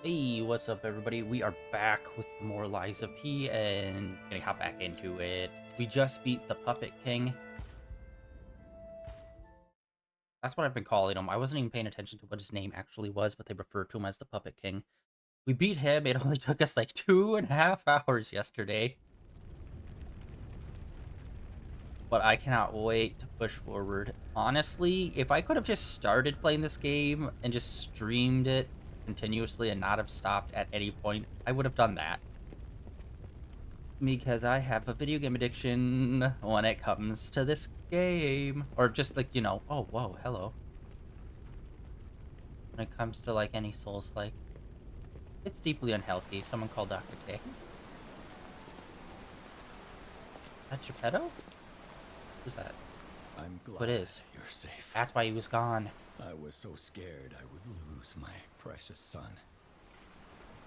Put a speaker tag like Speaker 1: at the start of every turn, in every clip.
Speaker 1: Hey, what's up, everybody? We are back with some more Lies of P, and gonna hop back into it. We just beat the Puppet King. That's what I've been calling him. I wasn't even paying attention to what his name actually was, but they referred to him as the Puppet King. We beat him. It only took us like 2.5 hours yesterday. But I cannot wait to push forward. Honestly, if I could have just started playing this game and just streamed it continuously and not have stopped at any point, I would have done that. Because I have a video game addiction when it comes to this game. Or just like, oh, whoa, hello. When it comes to like any Souls-like. It's deeply unhealthy. Someone called Dr. K. That Geppetto? Who's that?
Speaker 2: I'm
Speaker 1: What
Speaker 2: glad
Speaker 1: is?
Speaker 2: you're safe.
Speaker 1: That's why he was gone.
Speaker 2: I was so scared I would lose my precious son.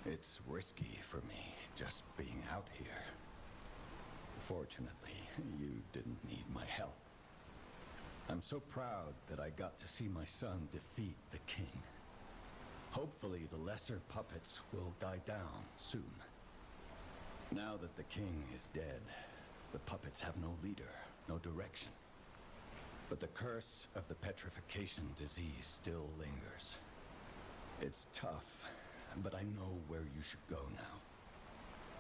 Speaker 2: It's risky for me just being out here. Fortunately, you didn't need my help. I'm so proud that I got to see my son defeat the king. Hopefully the lesser puppets will die down soon. Now that the king is dead, the puppets have no leader, no direction. But the curse of the petrification disease still lingers. It's tough, but I know where you should go now.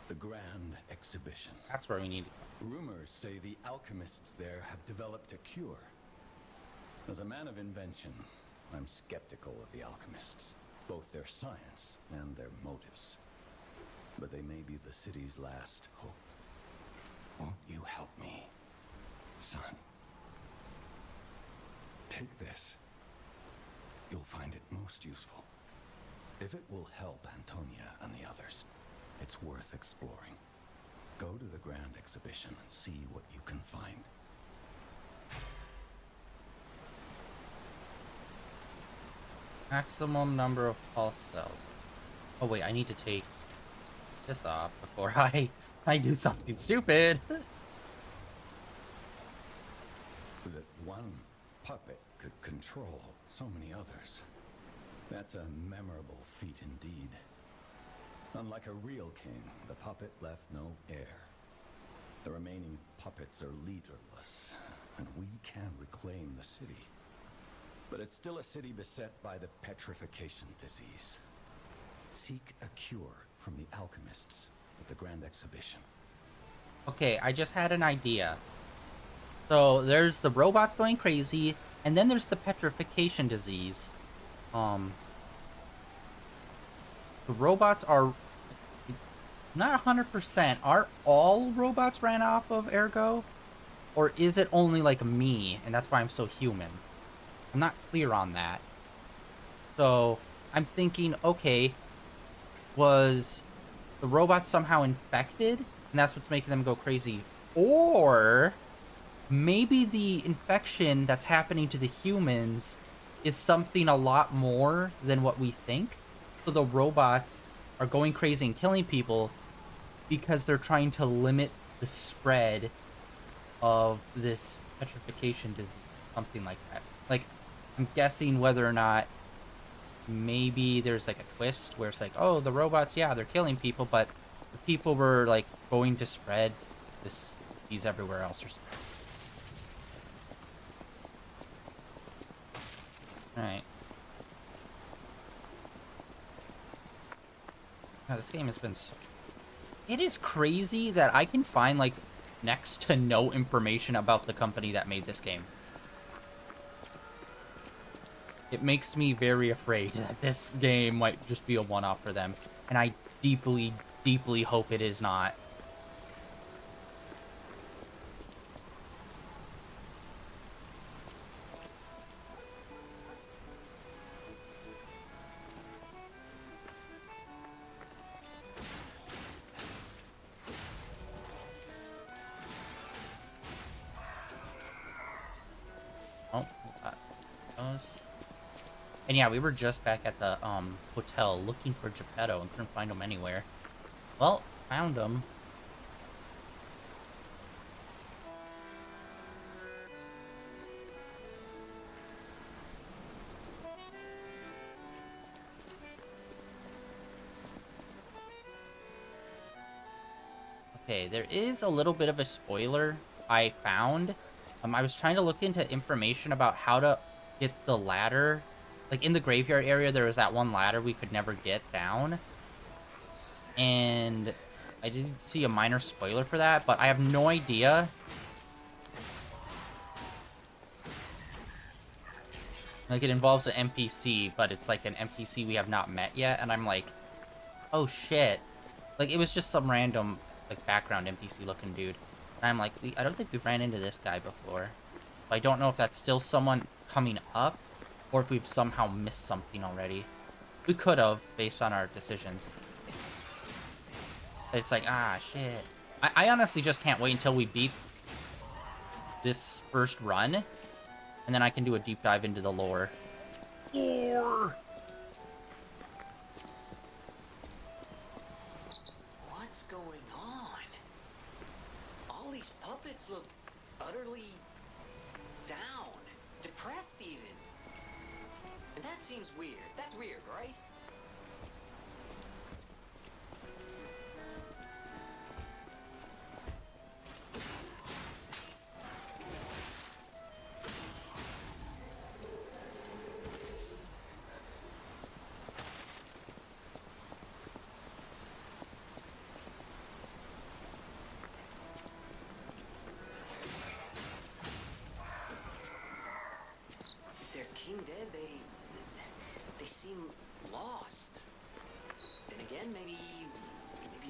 Speaker 2: The Grand Exhibition.
Speaker 1: That's where we need it.
Speaker 2: Rumors say the alchemists there have developed a cure. As a man of invention, I'm skeptical of the alchemists, both their science and their motives. But they may be the city's last hope. Won't you help me, son? Take this. You'll find it most useful. If it will help Antonia and the others, it's worth exploring. Go to the Grand Exhibition and see what you can find.
Speaker 1: Maximum number of pulse cells. Oh wait, I need to take this off before I do something stupid.
Speaker 2: That one puppet could control so many others. That's a memorable feat indeed. Unlike a real king, the puppet left no heir. The remaining puppets are leaderless, and we can reclaim the city. But it's still a city beset by the petrification disease. Seek a cure from the alchemists at the Grand Exhibition.
Speaker 1: Okay, I just had an idea. So there's the robots going crazy, and then there's the petrification disease. The robots are not 100%. Are all robots ran off of Ergo? Or is it only like me, and that's why I'm so human? I'm not clear on that. So I'm thinking, okay, was the robots somehow infected, and that's what's making them go crazy? Or maybe the infection that's happening to the humans is something a lot more than what we think. So the robots are going crazy and killing people because they're trying to limit the spread of this petrification disease, something like that. Like, I'm guessing whether or not maybe there's like a twist where it's like, oh, the robots, yeah, they're killing people, but the people were like going to spread this disease everywhere else or something. Alright. Now, this game has been so... It is crazy that I can find, like, next to no information about the company that made this game. It makes me very afraid that this game might just be a one-off for them. And I deeply, deeply hope it is not. Oh, those. And yeah, we were just back at the hotel looking for Geppetto and couldn't find him anywhere. Well, found him. Okay, there is a little bit of a spoiler I found. I was trying to look into information about how to get the ladder. Like, in the graveyard area, there was that one ladder we could never get down. And I didn't see a minor spoiler for that, but I have no idea. Like, it involves an NPC, but it's like an NPC we have not met yet, and I'm like, oh shit. Like, it was just some random, like, background NPC-looking dude. And I'm like, I don't think we've ran into this guy before. But I don't know if that's still someone coming up, or if we've somehow missed something already. We could have, based on our decisions. But it's like, ah, shit. I honestly just can't wait until we beat this first run, and then I can do a deep dive into the lore. Lore!
Speaker 3: What's going on? All these puppets look utterly down, depressed even. And that seems weird. That's weird, right? Their king dead, they seem lost. Then again, maybe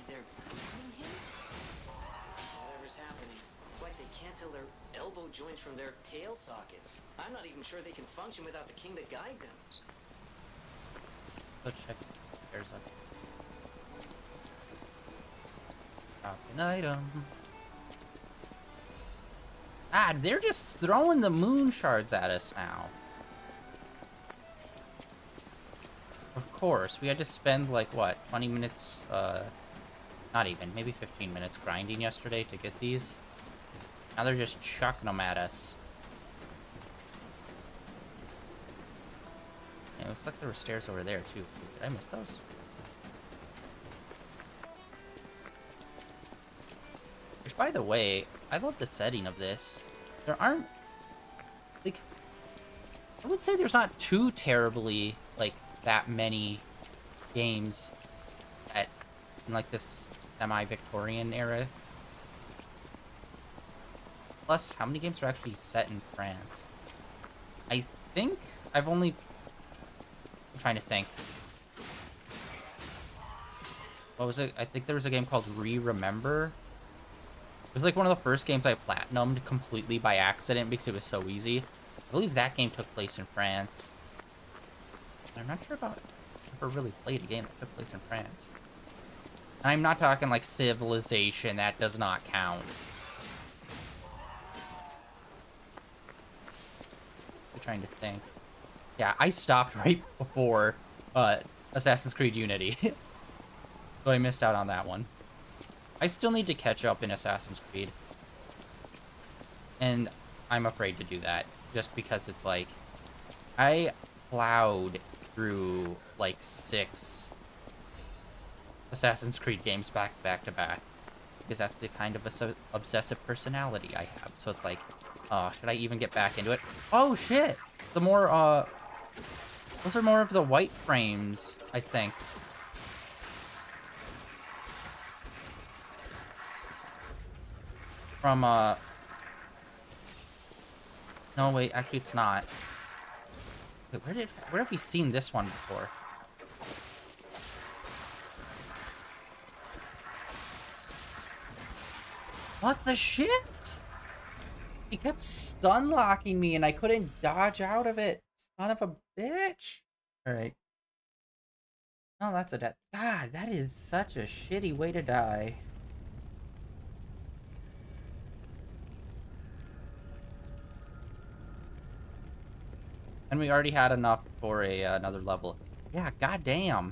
Speaker 3: they're killing him? Whatever's happening, it's like they can't tell their elbow joints from their tail sockets. I'm not even sure they can function without the king to guide them.
Speaker 1: Let's check. There's an item. Ah, they're just throwing the moon shards at us now. Of course, we had to spend, like, what, 20 minutes, not even, maybe 15 minutes grinding yesterday to get these. Now they're just chucking them at us. It looks like there were stairs over there, too. Did I miss those? Which, by the way, I love the setting of this. There aren't, like, I would say there's not too terribly, like, that many games at, in, like, this semi-Victorian era. Plus, how many games are actually set in France? I think I've only... I'm trying to think. What was it? I think there was a game called Remember. It was like one of the first games I platinumed completely by accident because it was so easy. I believe that game took place in France. I'm not sure about if I ever really played a game that took place in France. I'm not talking like Civilization. That does not count. I'm trying to think. Yeah, I stopped right before Assassin's Creed Unity. So I missed out on that one. I still need to catch up in Assassin's Creed. And I'm afraid to do that. Just because it's like... I plowed through, like, 6 Assassin's Creed games back to back. Because that's the kind of obsessive personality I have. So it's like, oh, should I even get back into it? Oh, shit! The more, those are more of the white frames, I think. From, no, wait, actually it's not. Wait, where have we seen this one before? What the shit? He kept stun locking me and I couldn't dodge out of it. Son of a bitch. Alright. Oh, that's a death. God, that is such a shitty way to die. And we already had enough for a another level. Yeah, goddamn.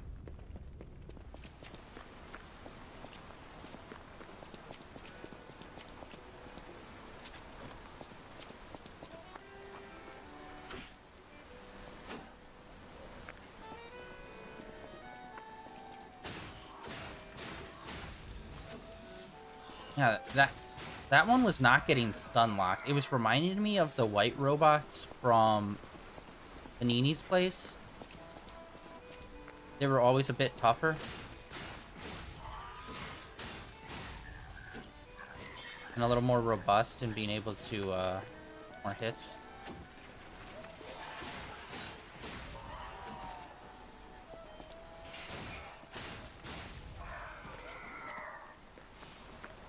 Speaker 1: Yeah, that one was not getting stun locked. It was reminding me of the white robots from Panini's place. They were always a bit tougher. And a little more robust in being able to, more hits.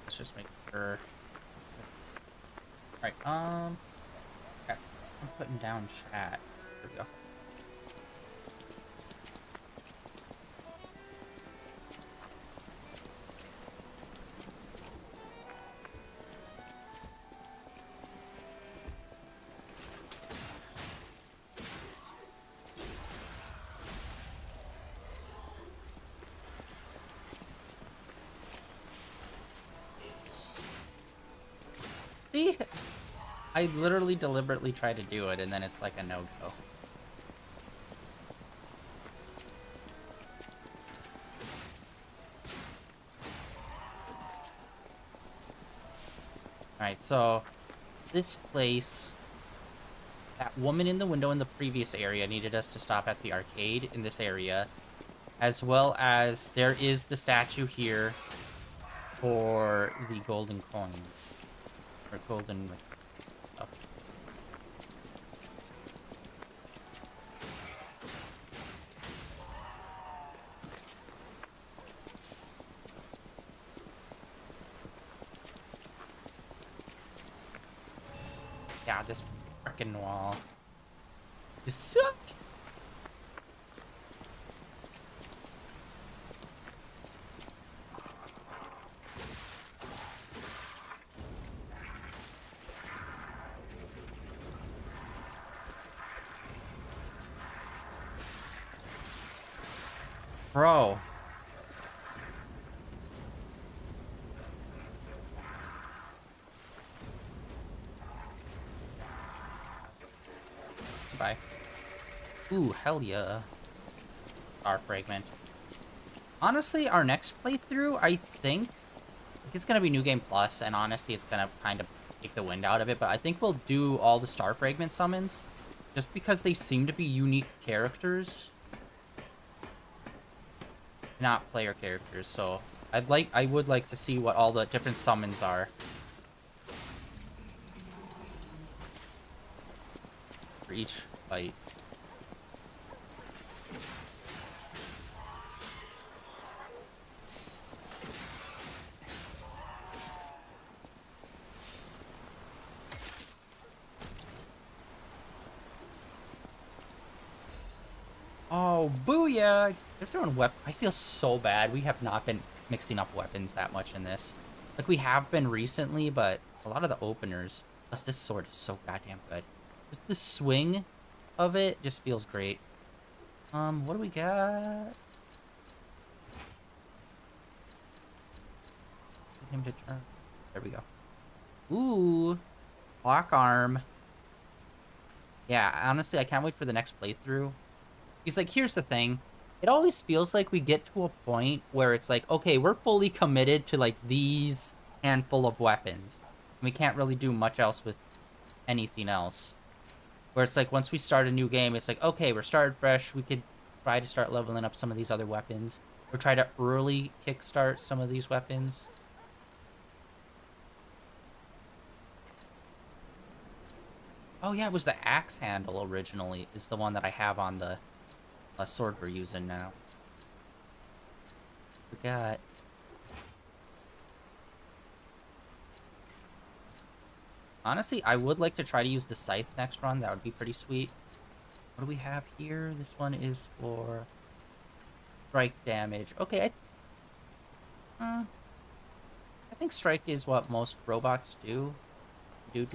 Speaker 1: Let's just make sure. Alright, okay. I'm putting down chat. There we go. See? I literally deliberately try to do it, and then it's like a no-go. Alright, so this place, that woman in the window in the previous area needed us to stop at the arcade in this area, as well as there is the statue here for the golden coin, or golden stuff. Yeah, this frickin' wall. You suck! Bro. Bye. Ooh, hell yeah. Star fragment. Honestly, our next playthrough, I think it's gonna be New Game Plus, and honestly, it's gonna kind of take the wind out of it, but I think we'll do all the Star Fragment summons, just because they seem to be unique characters. Not player characters, so I would like to see what all the different summons are. For each fight. Oh, booyah! They're throwing I feel so bad. We have not been mixing up weapons that much in this. Like, we have been recently, but a lot of the openers... Plus, this sword is so goddamn good. Just the swing of it just feels great. What do we got? Get him to turn. There we go. Ooh. Lock arm. Yeah, honestly, I can't wait for the next playthrough. He's like, here's the thing. It always feels like we get to a point where it's like, okay, we're fully committed to, like, these handful of weapons. And we can't really do much else with anything else. Where it's like, once we start a new game, it's like, okay, we're started fresh. We could try to start leveling up some of these other weapons. Or try to early kickstart some of these weapons. Oh, yeah, it was the axe handle originally, is the one that I have on the sword we're using now. Forgot. Honestly, I would like to try to use the scythe next run. That would be pretty sweet. What do we have here? This one is for strike damage. Okay, I think strike is what most robots do. Do.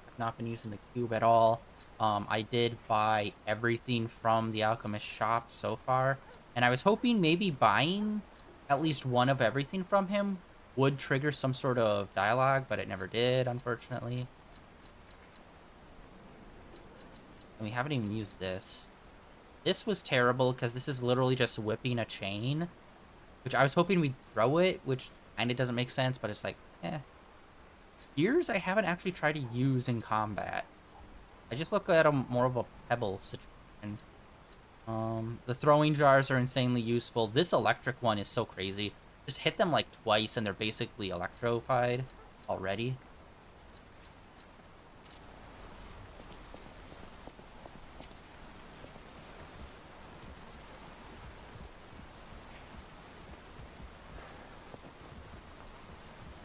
Speaker 1: I've not been using the cube at all. I did buy everything from the alchemist shop so far, and I was hoping maybe buying at least one of everything from him would trigger some sort of dialogue, but it never did, unfortunately. And we haven't even used this. This was terrible, because this is literally just whipping a chain. Which I was hoping we'd throw it, which kind of doesn't make sense, but it's like, eh. Spears I haven't actually tried to use in combat. I just look at them more of a pebble situation. The throwing jars are insanely useful. This electric one is so crazy. Just hit them like twice and they're basically electrified already.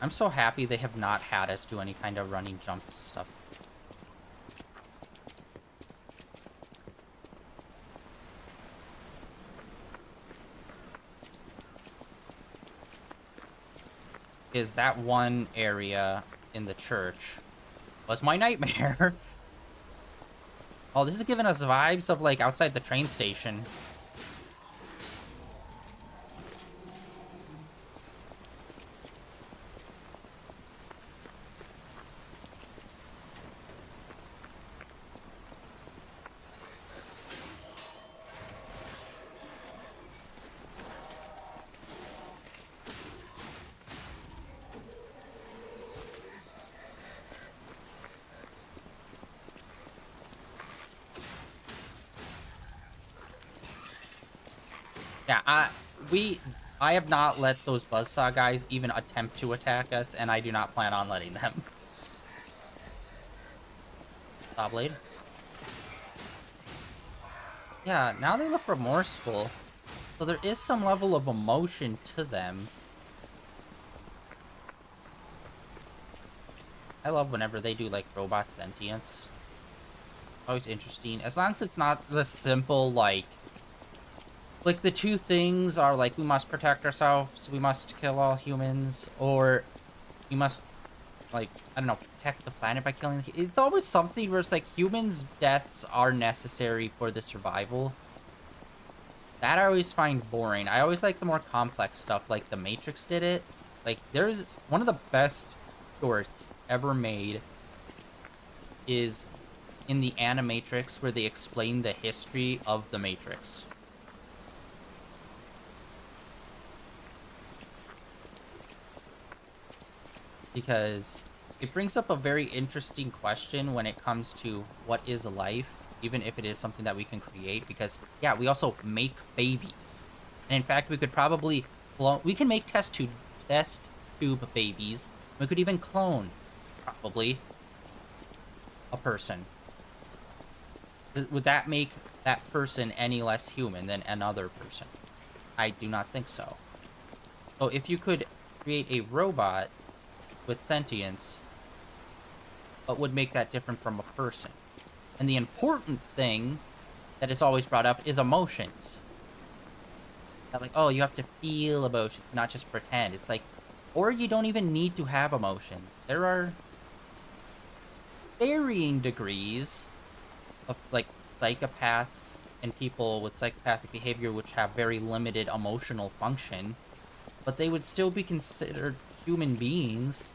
Speaker 1: I'm so happy they have not had us do any kind of running jump stuff. Is that one area in the church was my nightmare. Oh, this is giving us vibes of like outside the train station. Yeah, I have not let those buzzsaw guys even attempt to attack us, and I do not plan on letting them. Saw blade. Yeah, now they look remorseful. So there is some level of emotion to them. I love whenever they do, like, robot sentience. Always interesting. As long as it's not the simple, like, the two things are, like, we must protect ourselves, we must kill all humans, or we must, like, I don't know, protect the planet by killing the... It's always something where it's, like, humans' deaths are necessary for the survival. That I always find boring. I always like the more complex stuff, like The Matrix did it. Like, there's one of the best shorts ever made is in the Animatrix, where they explain the history of the Matrix. Because it brings up a very interesting question when it comes to what is life, even if it is something that we can create, because, yeah, we also make babies. And in fact, we could probably clone... We can make test tube babies. We could even clone, probably, a person. Would that make that person any less human than another person? I do not think so. So if you could create a robot with sentience, what would make that different from a person? And the important thing that is always brought up is emotions. That, like, oh, you have to feel emotions, not just pretend. It's like, or you don't even need to have emotion. There are varying degrees of, like, psychopaths and people with psychopathic behavior which have very limited emotional function, but they would still be considered human beings.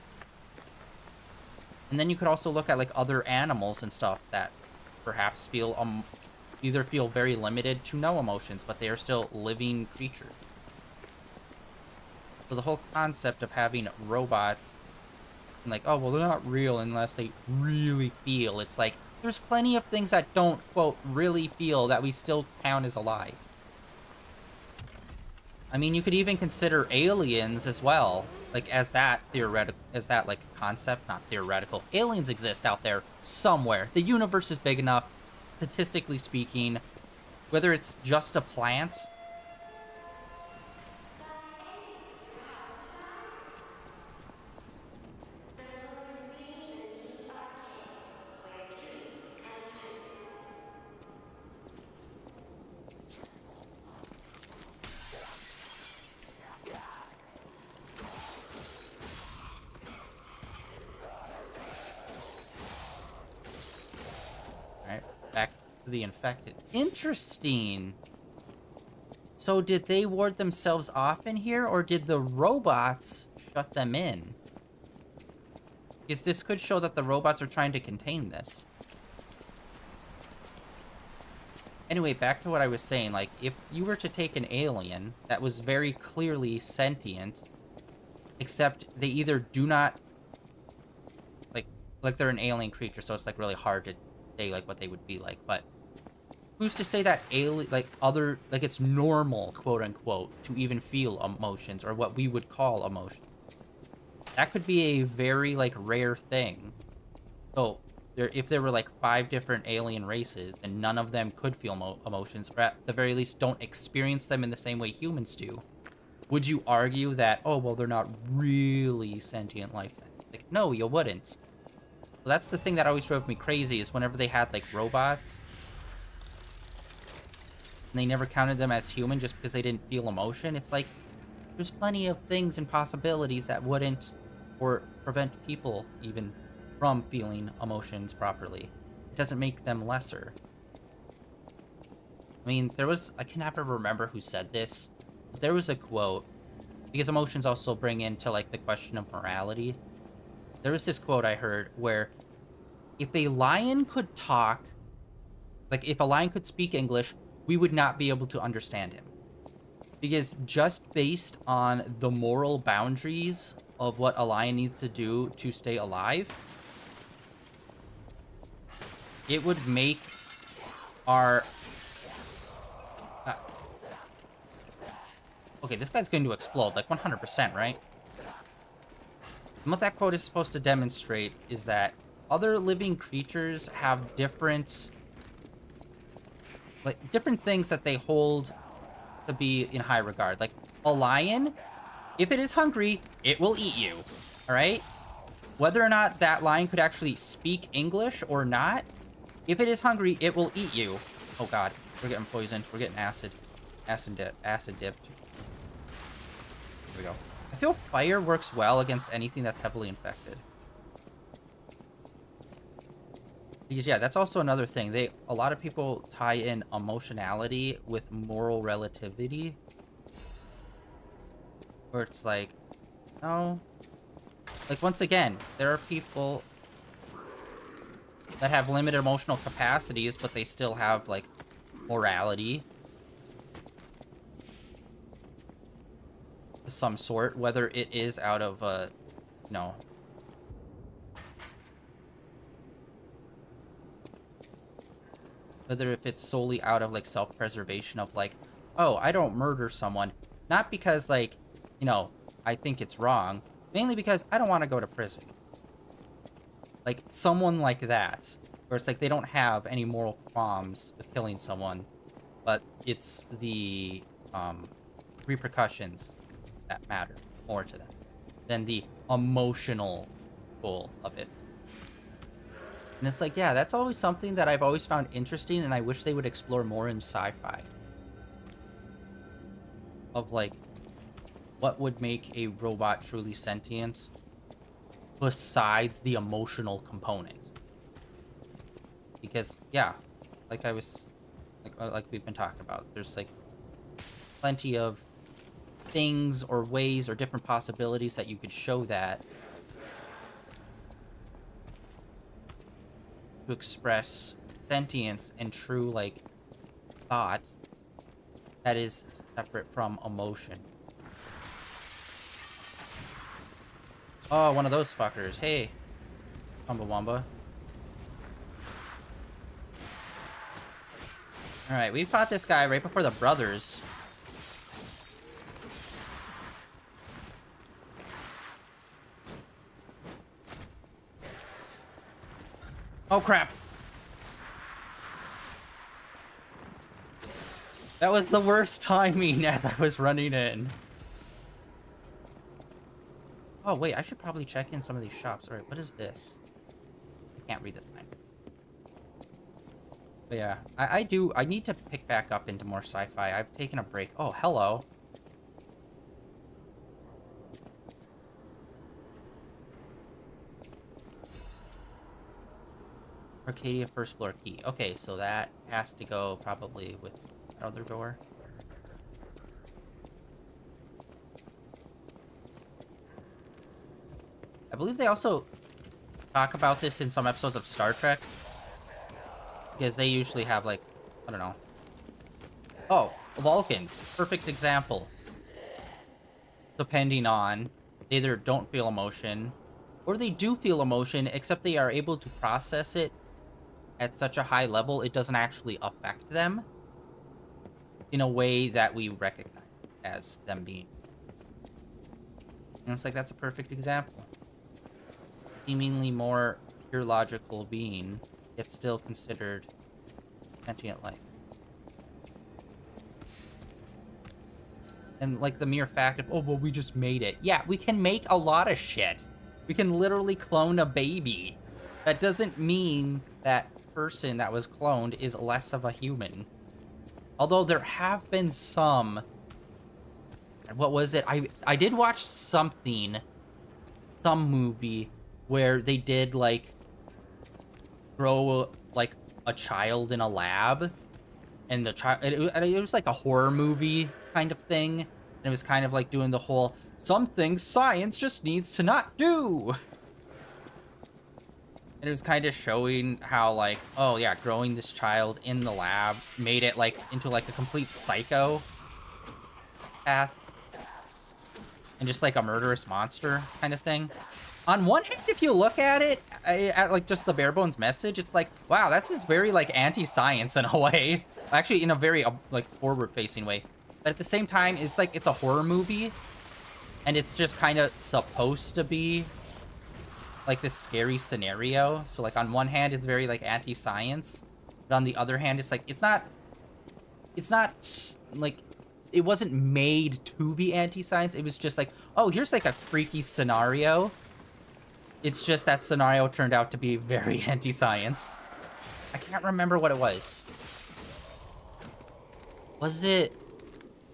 Speaker 1: And then you could also look at, like, other animals and stuff that perhaps feel either feel very limited to no emotions, but they are still living creatures. So the whole concept of having robots, and like, oh, well, they're not real unless they really feel. It's like, there's plenty of things that don't, quote, really feel that we still count as alive. I mean, you could even consider aliens as well, like, as that like, concept, not theoretical. Aliens exist out there somewhere. The universe is big enough, statistically speaking, whether it's just a plant. The infected. Interesting. So did they ward themselves off in here, or did the robots shut them in? Because this could show that the robots are trying to contain this. Anyway, back to what I was saying. Like, if you were to take an alien that was very clearly sentient, except they either do not like they're an alien creature, so it's like really hard to say like what they would be like. But who's to say that alien it's normal, quote unquote, to even feel emotions or what we would call emotions? That could be a very like rare thing. So if there were like 5 different alien races and none of them could feel emotions, or at the very least don't experience them in the same way humans do, would you argue that, oh, well, they're not really sentient life then? Like, no, you wouldn't. So that's the thing that always drove me crazy, is whenever they had like robots and they never counted them as human just because they didn't feel emotion. It's like, there's plenty of things and possibilities that wouldn't or prevent people even from feeling emotions properly. It doesn't make them lesser. I mean, I can never remember who said this, but there was a quote, because emotions also bring into like the question of morality. There was this quote I heard where if a lion could talk, like if a lion could speak English, we would not be able to understand him. Because just based on the moral boundaries of what a lion needs to do to stay alive, it would make our... okay, this guy's going to explode, like 100%, right? And what that quote is supposed to demonstrate is that other living creatures have different things that they hold to be in high regard. Like, a lion, if it is hungry, it will eat you, all right? Whether or not that lion could actually speak English or not, if it is hungry, it will eat you. Oh god, we're getting poisoned. We're getting acid dipped. Here we go. I feel fire works well against anything that's heavily infected. Because yeah, that's also another thing. A lot of people tie in emotionality with moral relativity. Where it's like, no. Like, once again, there are people that have limited emotional capacities, but they still have, like, morality of some sort, whether it is out of, whether if it's solely out of, like, self-preservation of, like, oh, I don't murder someone, not because, like, I think it's wrong, mainly because I don't want to go to prison. Like, someone like that, where it's like they don't have any moral qualms with killing someone, but it's the repercussions that matter more to them than the emotional goal of it. And it's like, yeah, that's always something that I've always found interesting, and I wish they would explore more in sci-fi. Of, like, what would make a robot truly sentient besides the emotional component. Because, yeah, like we've been talking about, there's, like, plenty of things or ways or different possibilities that you could show that to express sentience and true, like, thought that is separate from emotion. Oh, one of those fuckers. Hey, Chumbawamba. Alright, we fought this guy right before the brothers. Oh, crap. That was the worst timing as I was running in. Oh, wait, I should probably check in some of these shops. Alright, what is this? I can't read this line. But yeah, I need to pick back up into more sci-fi. I've taken a break. Oh, hello. Arcadia first floor key. Okay, so that has to go probably with the other door. I believe they also talk about this in some episodes of Star Trek. Because they usually have, like, I don't know, Oh, Vulcans, perfect example. Depending on, they either don't feel emotion, or they do feel emotion, except they are able to process it at such a high level, it doesn't actually affect them in a way that we recognize as them being. And it's like, that's a perfect example. Seemingly more pure logical being, yet still considered sentient life. And like the mere fact of, oh, well, we just made it. Yeah, we can make a lot of shit. We can literally clone a baby. That doesn't mean that person that was cloned is less of a human. Although there have been some... What was it? I did watch something, some movie, where they did, like, throw, like, a child in a lab. And the child... It was like a horror movie kind of thing. And it was kind of like doing the whole, some things science just needs to not do. And it was kind of showing how, like, oh yeah, growing this child in the lab made it, like, into, like, a complete psycho path. And just, like, a murderous monster kind of thing. On one hand, if you look at it, at, like, just the bare bones message, it's like, wow, that's just very, like, anti-science in a way. Actually, in a very, like, forward-facing way. But at the same time, it's like, it's a horror movie. And it's just kind of supposed to be like this scary scenario. So like on one hand, it's very like anti-science, but on the other hand, it's like it's not like it wasn't made to be anti-science. It was just like, oh, here's like a freaky scenario. It's just that scenario turned out to be very anti-science. I can't remember what it was. Was it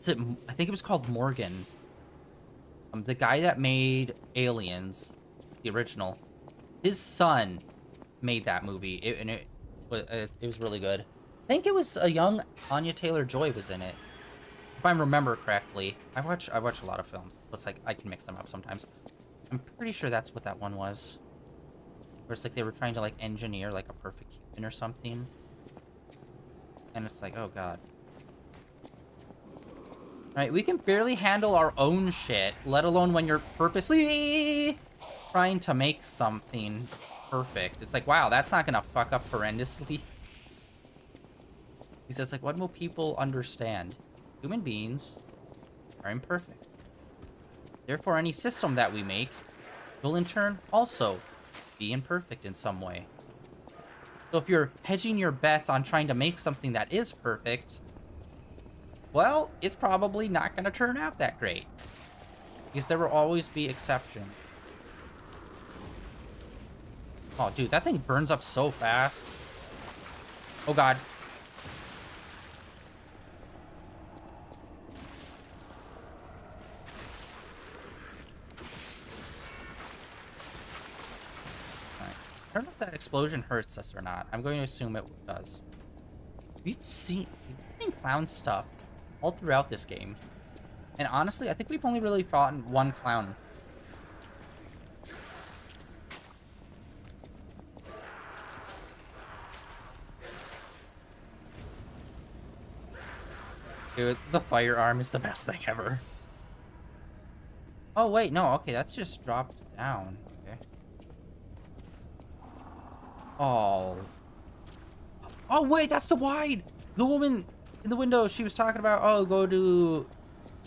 Speaker 1: I think it was called Morgan. The guy that made Aliens, the original, his son made that movie, it was really good. I think it was a young Anya Taylor-Joy was in it, if I remember correctly. I watch a lot of films. It's like I can mix them up sometimes. I'm pretty sure that's what that one was. Where it's like they were trying to like engineer like a perfect human or something, and it's like, oh god. Right, we can barely handle our own shit, let alone when you're purposely trying to make something perfect. It's like, wow, that's not gonna fuck up horrendously. He says, like, what will people understand? Human beings are imperfect. Therefore, any system that we make will in turn also be imperfect in some way. So if you're hedging your bets on trying to make something that is perfect, well, it's probably not going to turn out that great. Because there will always be exception. Oh, dude, that thing burns up so fast. Oh, God. Alright. I don't know if that explosion hurts us or not. I'm going to assume it does. We've seen clown stuff all throughout this game. And honestly, I think we've only really fought one clown. Dude, the firearm is the best thing ever. Oh, wait, no, okay, that's just dropped down. Okay. Oh. Oh, wait, that's the wine! The woman in the window, she was talking about, oh, go to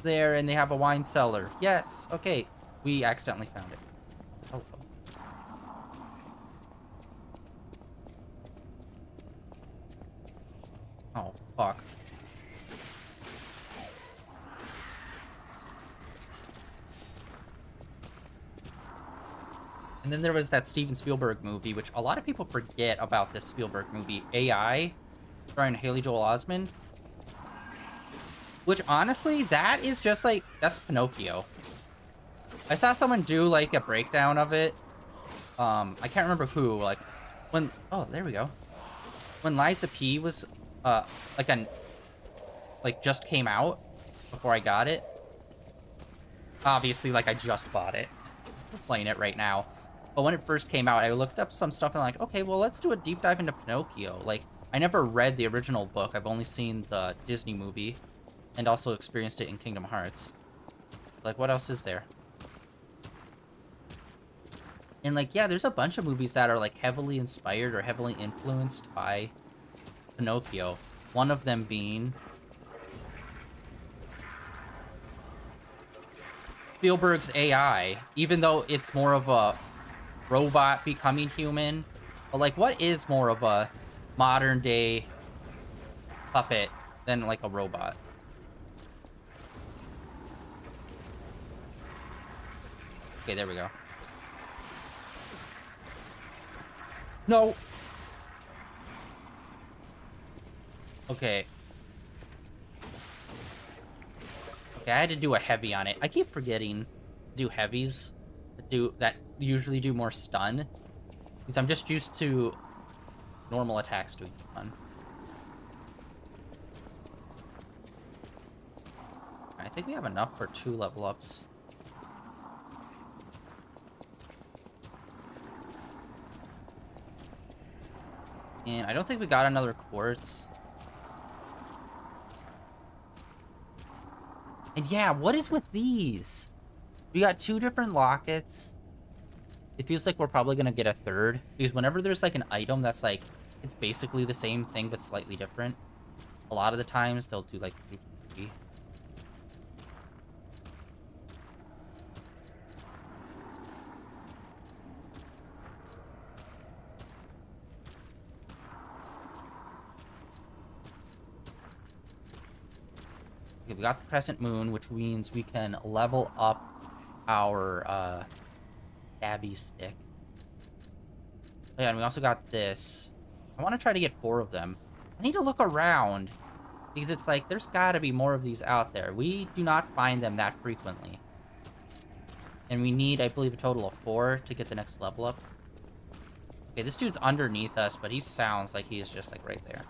Speaker 1: there and they have a wine cellar. Yes, okay. We accidentally found it. Oh. Oh, fuck. And then there was that Steven Spielberg movie, which a lot of people forget about this Spielberg movie, AI, starring Haley Joel Osment. Which, honestly, that is just, like, that's Pinocchio. I saw someone do, like, a breakdown of it. I can't remember who, like, when... Oh, there we go. When Liza P was, just came out before I got it. Obviously, like, I just bought it. We're playing it right now. But when it first came out, I looked up some stuff and I'm like, okay, well, let's do a deep dive into Pinocchio. Like, I never read the original book. I've only seen the Disney movie and also experienced it in Kingdom Hearts. Like, what else is there? And, like, yeah, there's a bunch of movies that are, like, heavily inspired or heavily influenced by Pinocchio. One of them being Spielberg's AI, even though it's more of a robot becoming human. But, like, what is more of a modern-day puppet than, like, a robot? Okay, there we go. No! Okay. Okay, I had to do a heavy on it. I keep forgetting to do heavies that usually do more stun. Because I'm just used to normal attacks doing stun. I think we have enough for 2 level ups. And I don't think we got another quartz. And yeah, what is with these? We got 2 different lockets. It feels like we're probably gonna get a third. Because whenever there's like an item that's like, it's basically the same thing but slightly different, a lot of the times they'll do like 3. Okay, we got the crescent moon, which means we can level up our stabby stick. Oh, yeah, and we also got this. I want to try to get 4 of them. I need to look around because it's like there's got to be more of these out there. We do not find them that frequently. And we need, I believe, a total of 4 to get the next level up. Okay, this dude's underneath us, but he sounds like he is just like right there.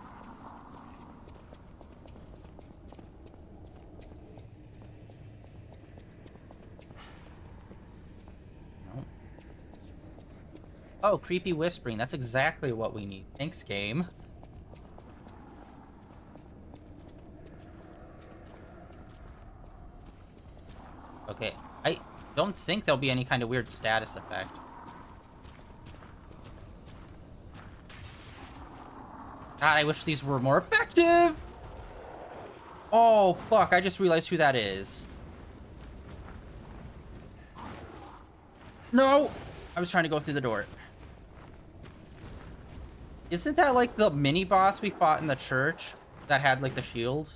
Speaker 1: Oh, creepy whispering. That's exactly what we need. Thanks, game. Okay, I don't think there'll be any kind of weird status effect. God, I wish these were more effective! Oh, fuck, I just realized who that is. No! I was trying to go through the door. Isn't that like the mini-boss we fought in the church that had like the shield?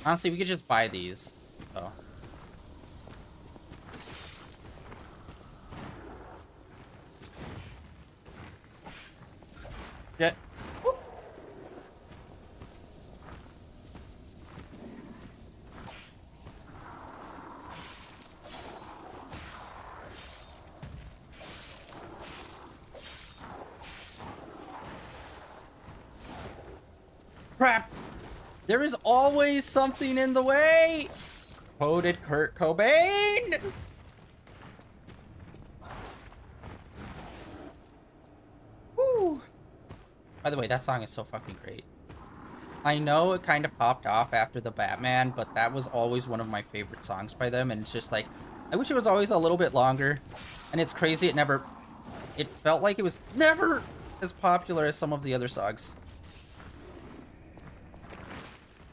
Speaker 1: Honestly, we could just buy these. Oh. Get. Whoop. Crap! There is always something in the way! Quoted Kurt Cobain! Woo! By the way, that song is so fucking great. I know it kind of popped off after the Batman, but that was always one of my favorite songs by them, and it's just like, I wish it was always a little bit longer. And it's crazy, it felt like it was never as popular as some of the other songs.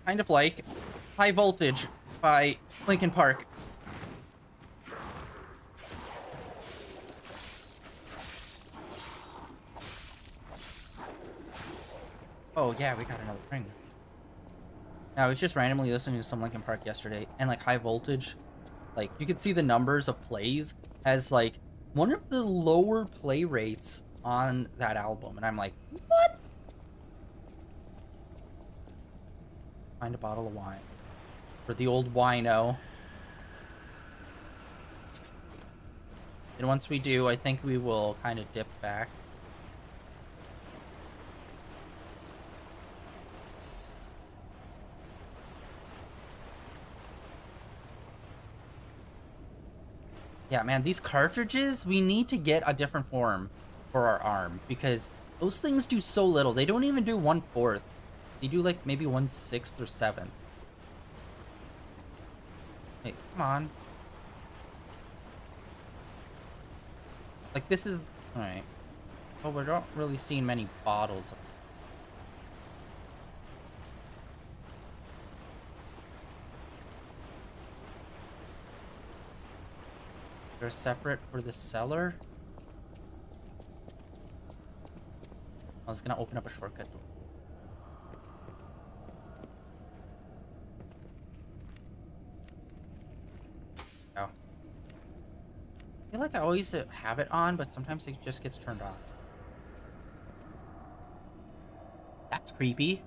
Speaker 1: Kind of like High Voltage by Linkin Park. Oh yeah, we got another ring. I was just randomly listening to some Linkin Park yesterday, and like High Voltage, like you could see the numbers of plays as like one of the lower play rates on that album, and I'm like, what? Find a bottle of wine for the old wino. And once we do, I think we will kind of dip back. Yeah, man, these cartridges, we need to get a different form for our arm because those things do so little. They don't even do 1/4. They do like maybe 1/6 or 7th. Wait, come on. Like this is all right. Oh, we're not really seeing many bottles. They're separate for the cellar. I was gonna open up a shortcut door. Oh. I feel like I always have it on, but sometimes it just gets turned off. That's creepy.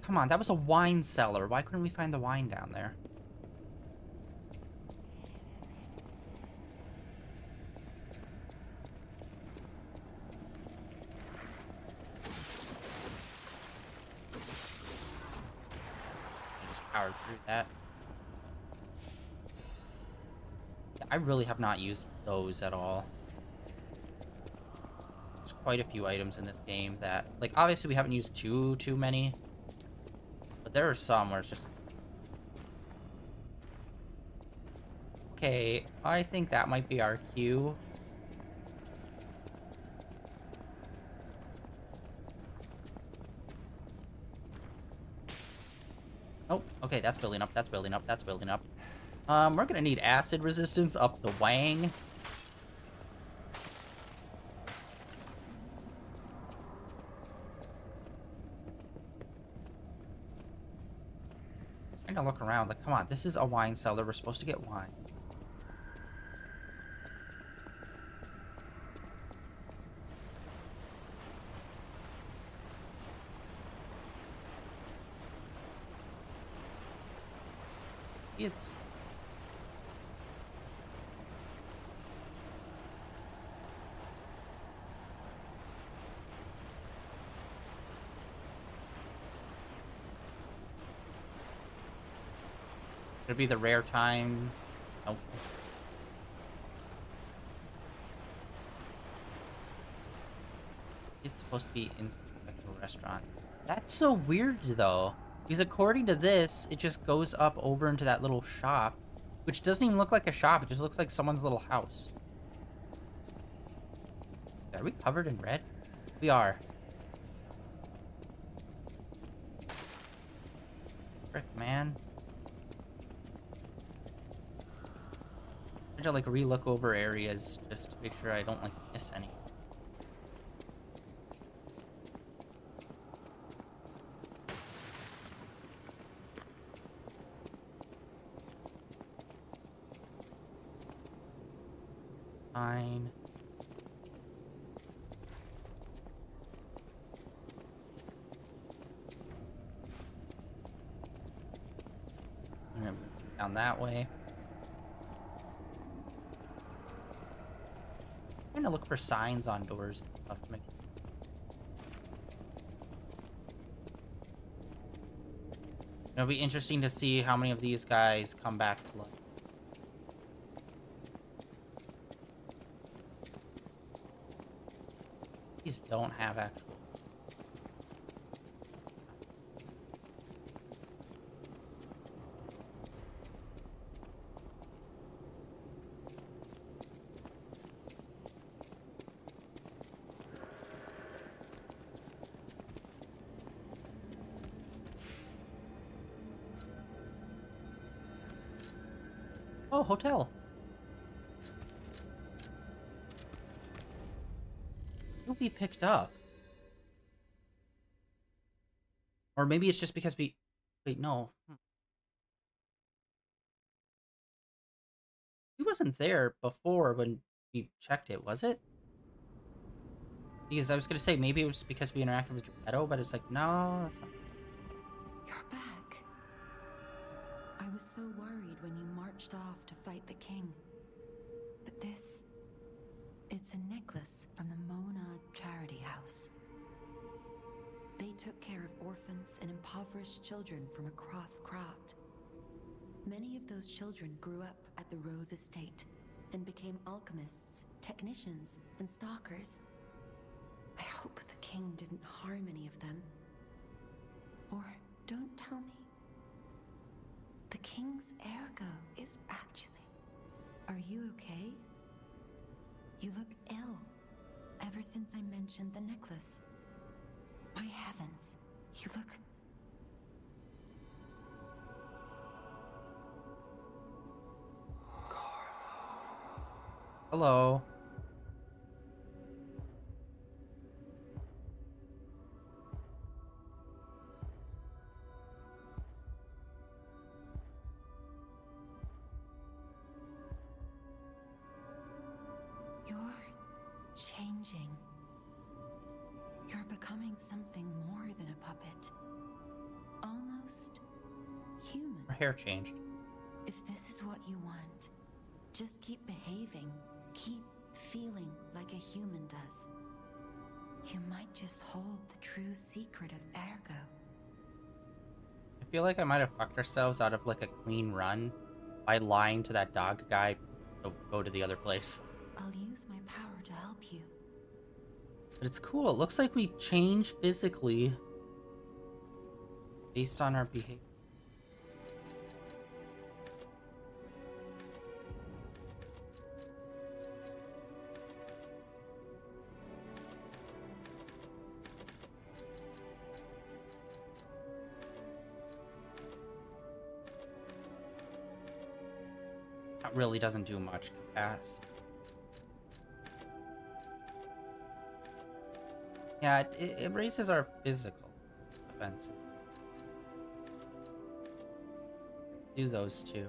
Speaker 1: Come on, that was a wine cellar. Why couldn't we find the wine down there? I just powered through that. Yeah, I really have not used those at all. There's quite a few items in this game that, like, obviously we haven't used too many. But there are some where it's just... Okay, I think that might be our cue. Oh, okay, that's building up, that's building up, that's building up. We're gonna need acid resistance up the wang. Trying to look around, like, come on, this is a wine cellar, we're supposed to get wine. It's... It'll be the rare time. Nope. It's supposed to be in the actual restaurant. That's so weird, though. Because according to this, it just goes up over into that little shop. Which doesn't even look like a shop. It just looks like someone's little house. Are we covered in red? We are. Frick, man. I try to, like, re-look over areas just to make sure I don't, like, miss any. Fine. I'm gonna move down that way. I'm gonna look for signs on doors and stuff to make. It'll be interesting to see how many of these guys come back to life. These don't have actual. Oh, hotel. You'll be picked up. Or maybe it's just because we... Wait, no. He wasn't there before when we checked it, was it? Because I was gonna say maybe it was because we interacted with Geppetto, but it's like, no, that's not.
Speaker 4: You're back. I was so worried when you marched off to fight the king. But this... it's a necklace from the Mona Charity House. They took care of orphans and impoverished children from across Krat. Many of those children grew up at the Rose Estate and became alchemists, technicians, and stalkers. I hope the king didn't harm any of them. Or don't tell me. The king's ergo is actually... Are you okay? You look ill, ever since I mentioned the necklace. My heavens, you look...
Speaker 1: Hello.
Speaker 4: You're changing. You're becoming something more than a puppet. Almost human.
Speaker 1: Her hair changed.
Speaker 4: If this is what you want, just keep behaving. Keep feeling like a human does. You might just hold the true secret of ergo.
Speaker 1: I feel like I might have fucked ourselves out of like a clean run by lying to that dog guy to go to the other place.
Speaker 4: I'll use my power to help you.
Speaker 1: But it's cool. It looks like we change physically based on our behavior. That really doesn't do much, Cass. Yeah, it raises our physical defense. Do those two.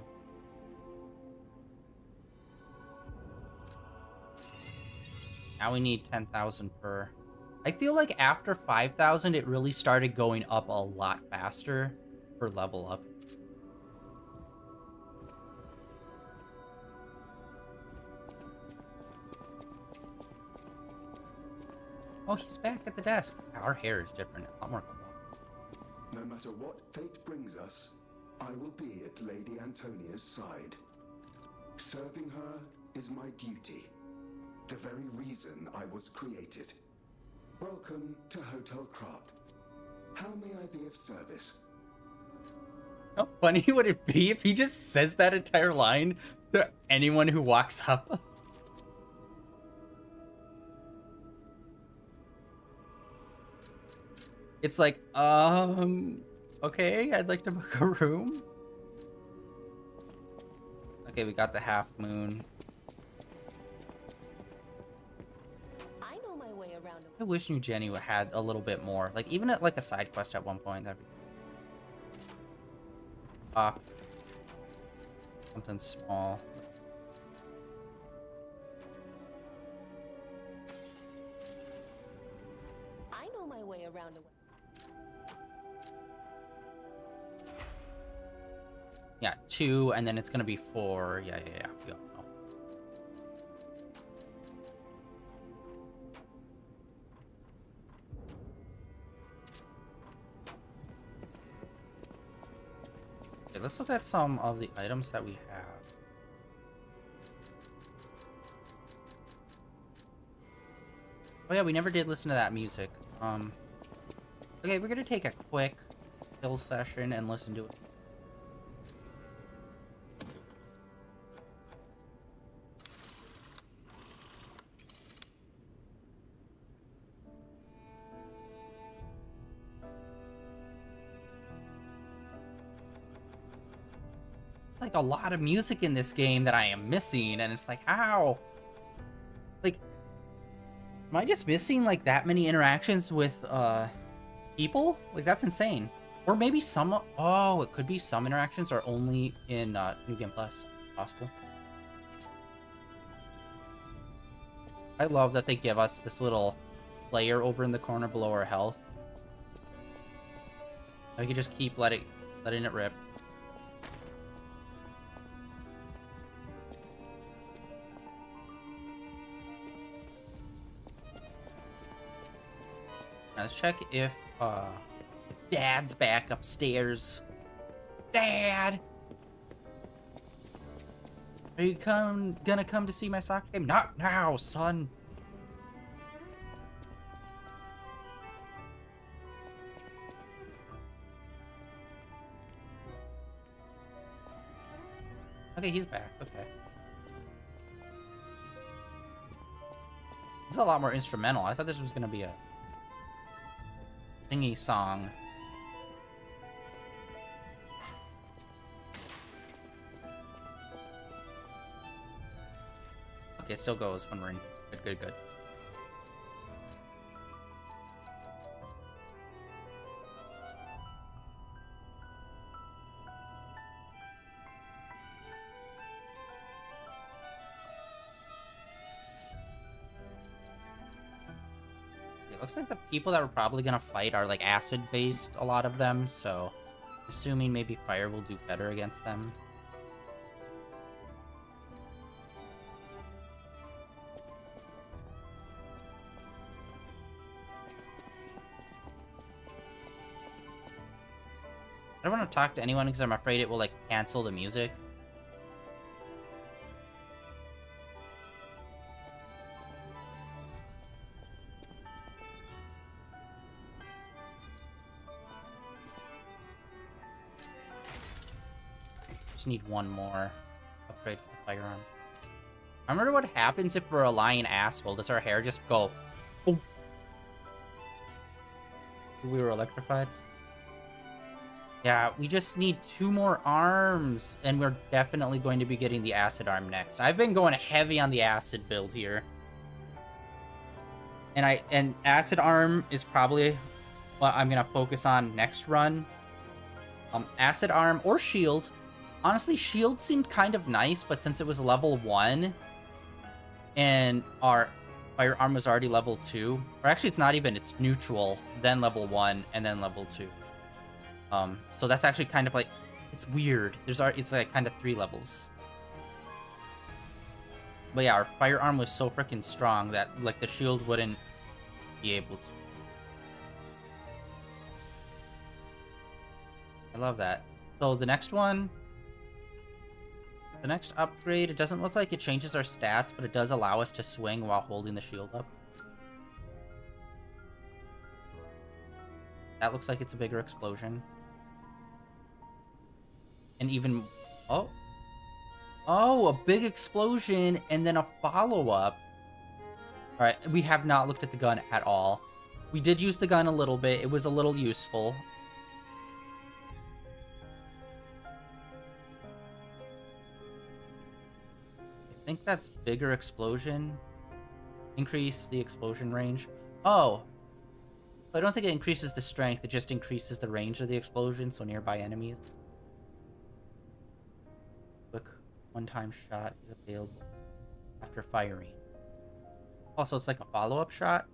Speaker 1: Now we need 10,000 per. I feel like after 5,000, it really started going up a lot faster per level up. Oh, he's back at the desk. Our hair is different. A lot more cool.
Speaker 5: No matter what fate brings us, I will be at Lady Antonia's side. Serving her is my duty. The very reason I was created. Welcome to Hotel Krat. How may I be of service?
Speaker 1: How funny would it be if he just says that entire line to anyone who walks up? It's like, okay, I'd like to book a room. Okay, we got the half moon.
Speaker 6: I know my way around.
Speaker 1: I wish New Jenny had a little bit more. Like, even at like a side quest at one point, that'd be... something small.
Speaker 6: I know my way around.
Speaker 1: Yeah, 2, and then it's gonna be 4. Yeah. We all know. Okay, let's look at some of the items that we have. Oh yeah, we never did listen to that music. Okay, we're gonna take a quick kill session and listen to it. Like a lot of music in this game that I am missing, and it's like, how? Like, am I just missing like that many interactions with people? Like, that's insane. Or maybe some, oh, it could be some interactions are only in New Game Plus. Possible. I love that they give us this little layer over in the corner below our health. We can just keep letting it rip. Now let's check if Dad's back upstairs. Dad! Are you gonna come to see my soccer game? Not now, son. Okay, he's back. Okay. It's a lot more instrumental. I thought this was gonna be a thingy song. Okay, it still goes when we're in. Good. It looks like the people that we're probably gonna fight are like acid-based, a lot of them, so assuming maybe fire will do better against them. I don't want to talk to anyone because I'm afraid it will, like, cancel the music. Just need one more upgrade for the firearm. I wonder what happens if we're a lying asshole. Does our hair just go... boom? We were electrified? Yeah, we just need 2 more arms, and we're definitely going to be getting the acid arm next. I've been going heavy on the acid build here. And acid arm is probably what I'm gonna focus on next run. Acid arm or shield. Honestly, shield seemed kind of nice, but since it was level 1 and our firearm was already level 2, or actually it's not even, it's neutral, then level 1, and then level 2. So that's actually kind of like, it's weird. It's like kind of 3 levels. But yeah, our firearm was so freaking strong that like the shield wouldn't be able to. I love that. So the next one, the next upgrade, it doesn't look like it changes our stats, but it does allow us to swing while holding the shield up. That looks like it's a bigger explosion. And even... Oh, a big explosion and then a follow-up. Alright, we have not looked at the gun at all. We did use the gun a little bit. It was a little useful. I think that's bigger explosion. Increase the explosion range. Oh! I don't think it increases the strength. It just increases the range of the explosion, so nearby enemies. Quick one-time shot is available after firing. Also, it's like a follow-up shot.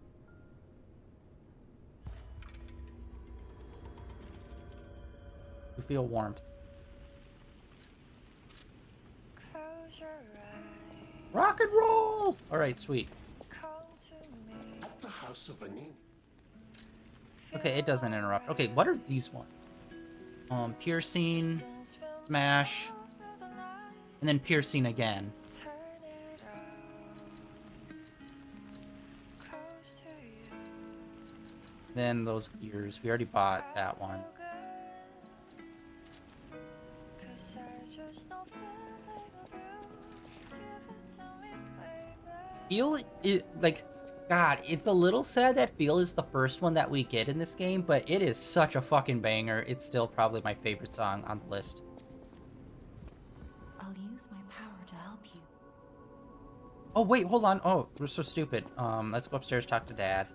Speaker 1: You feel warmth. Rock and roll! Alright, sweet.
Speaker 5: At the house of Anin.
Speaker 1: Okay, it doesn't interrupt. Okay, what are these ones? Piercing, smash, and then piercing again. Then those gears. We already bought that one. Feel it, like, God, it's a little sad that Feel is the first one that we get in this game, but it is such a fucking banger. It's still probably my favorite song on the list.
Speaker 4: I'll use my power to help you.
Speaker 1: Oh, wait, hold on. Oh, we're so stupid. Let's go upstairs, talk to Dad.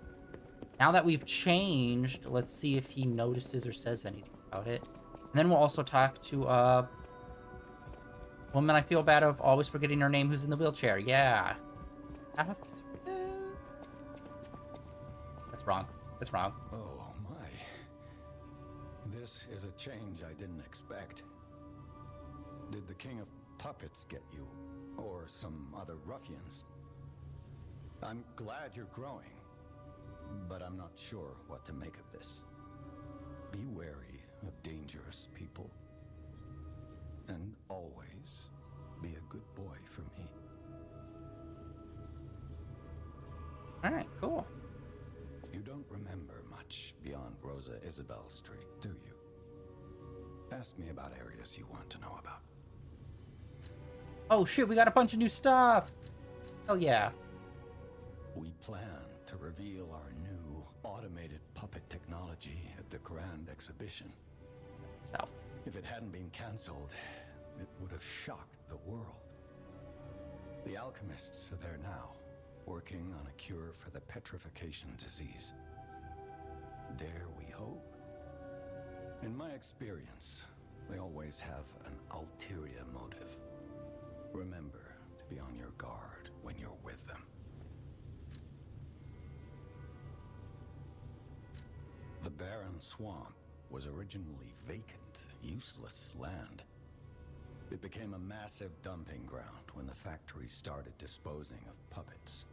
Speaker 1: Now that we've changed, let's see if he notices or says anything about it. And then we'll also talk to, woman I feel bad of always forgetting her name who's in the wheelchair. Yeah. Catherine? It's wrong. It's wrong.
Speaker 2: Oh, my. This is a change I didn't expect. Did the King of Puppets get you? Or some other ruffians? I'm glad you're growing, but I'm not sure what to make of this. Be wary of dangerous people. And always be a good boy for me.
Speaker 1: Alright, cool.
Speaker 2: You don't remember much beyond Rosa Isabel Street, do you? Ask me about areas you want to know about.
Speaker 1: Oh shit, we got a bunch of new stuff! Hell yeah.
Speaker 2: We plan to reveal our new automated puppet technology at the Grand Exhibition.
Speaker 1: South.
Speaker 2: If it hadn't been cancelled, it would have shocked the world. The alchemists are there now, working on a cure for the petrification disease. Dare we hope? In my experience, they always have an ulterior motive. Remember to be on your guard when you're with them. The barren swamp was originally vacant, useless land. It became a massive dumping ground when the factory started disposing of puppets.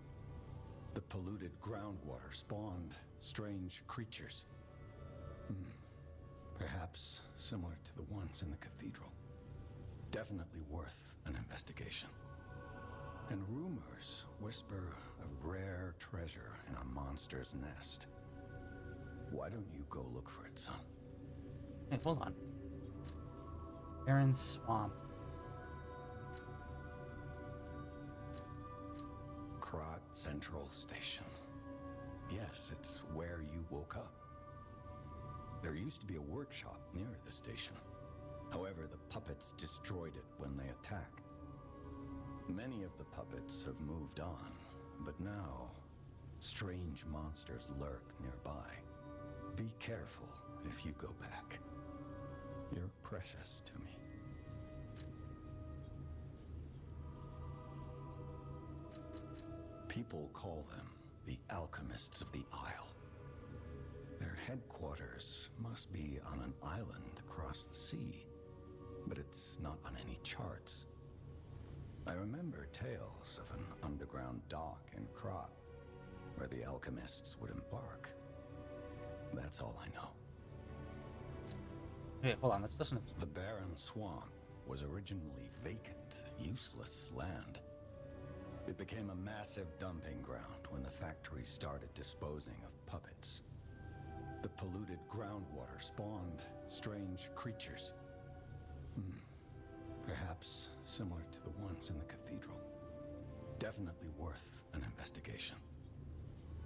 Speaker 2: The polluted groundwater spawned strange creatures. Perhaps similar to the ones in the cathedral. Definitely worth an investigation. And rumors whisper of rare treasure in a monster's nest. Why don't you go look for it, son?
Speaker 1: Hey, hold on. Barren Swamp.
Speaker 2: Krat Central Station. Yes, it's where you woke up. There used to be a workshop near the station. However, the puppets destroyed it when they attacked. Many of the puppets have moved on, but now, strange monsters lurk nearby. Be careful if you go back. You're precious to me. People call them the Alchemists of the Isle. Their headquarters must be on an island across the sea, but it's not on any charts. I remember tales of an underground dock in Krat, where the alchemists would embark. That's all I know.
Speaker 1: Okay, hold on, let's listen to this.
Speaker 2: The barren swamp was originally vacant, useless land. It became a massive dumping ground when the factory started disposing of puppets. The polluted groundwater spawned strange creatures. Perhaps similar to the ones in the cathedral. Definitely worth an investigation.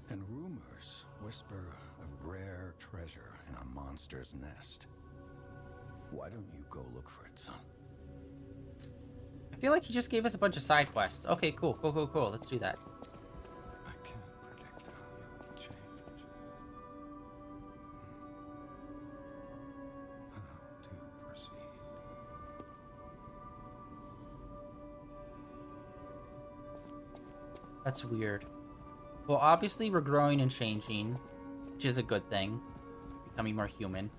Speaker 2: And rumors whisper of rare treasure in a monster's nest. Why don't you go look for it, son?
Speaker 1: I feel like he just gave us a bunch of side quests. Okay, cool, cool, cool, cool. Let's do that.
Speaker 2: I can't predict how you will change. How to proceed?
Speaker 1: That's weird. Well, obviously we're growing and changing, which is a good thing. Becoming more human.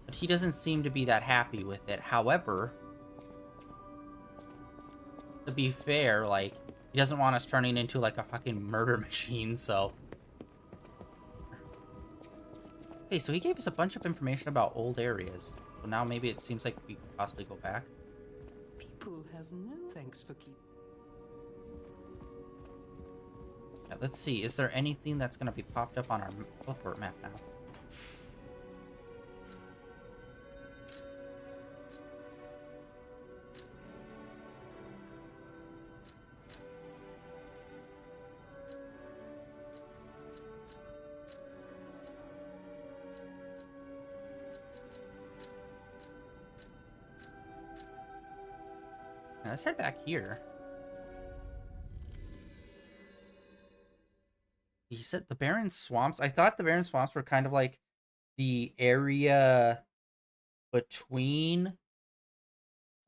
Speaker 1: But he doesn't seem to be that happy with it. However, to be fair, like, he doesn't want us turning into, like, a fucking murder machine, so... Okay, so he gave us a bunch of information about old areas. So now maybe it seems like we could possibly go back.
Speaker 7: People have no thanks for keep.
Speaker 1: Yeah, let's see. Is there anything that's going to be popped up on our teleport map now? Now, let's head back here. He said the barren swamps. I thought the barren swamps were kind of like the area between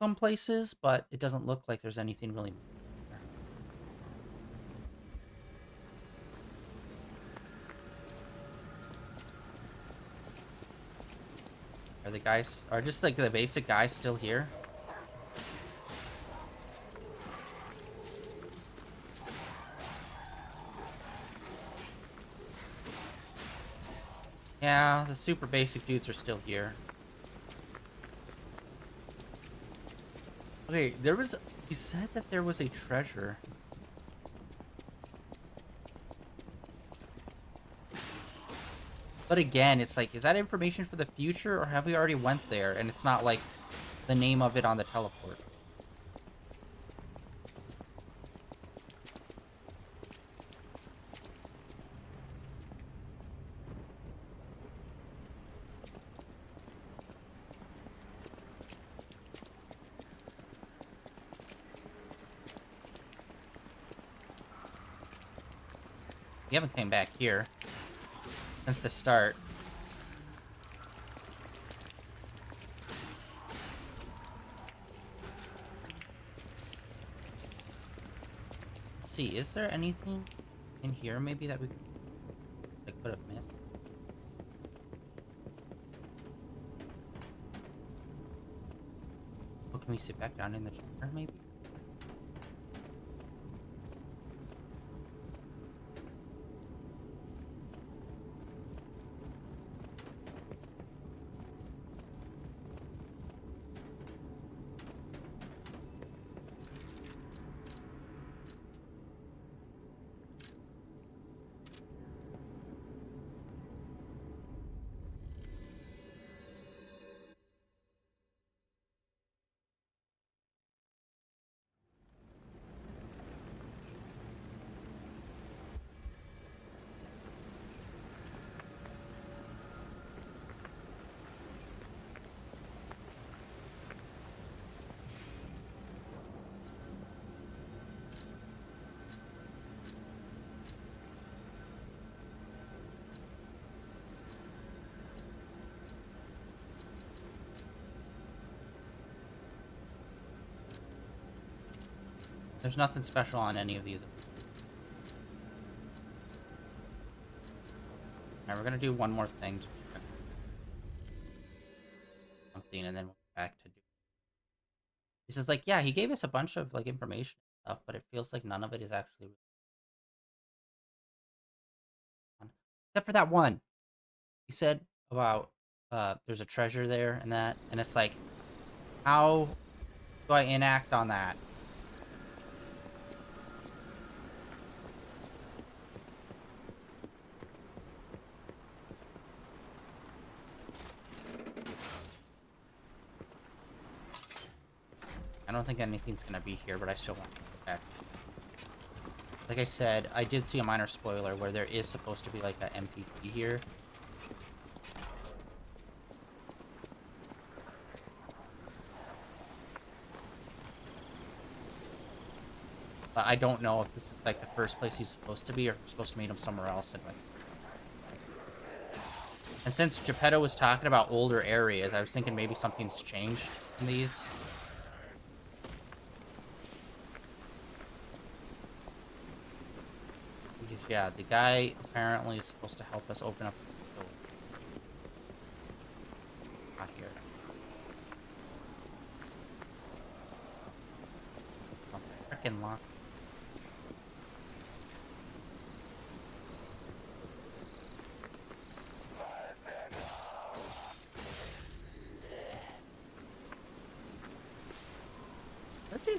Speaker 1: some places, but it doesn't look like there's anything really. Are the guys... Are just, like, the basic guys still here? Yeah, the super basic dudes are still here. Okay, there was... He said that there was a treasure. But again, it's like, is that information for the future, or have we already went there, and it's not, like, the name of it on the teleport? We haven't came back here since the start. Let's see, is there anything in here maybe that we could have missed? Oh, can we sit back down in the chair maybe? There's nothing special on any of these. Alright, we're gonna do one more thing to check something, and then we'll go back to do. He says, like, yeah, he gave us a bunch of, like, information and stuff, but it feels like none of it is actually... Except for that one. He said about, there's a treasure there and that, and it's like, how do I enact on that? I don't think anything's gonna be here, but I still want to go back. Like I said, I did see a minor spoiler where there is supposed to be like an NPC here. But I don't know if this is like the first place he's supposed to be, or if we're supposed to meet him somewhere else. And since Geppetto was talking about older areas, I was thinking maybe something's changed in these. Yeah, the guy apparently is supposed to help us open up the door. Not here. Oh, frickin' lock.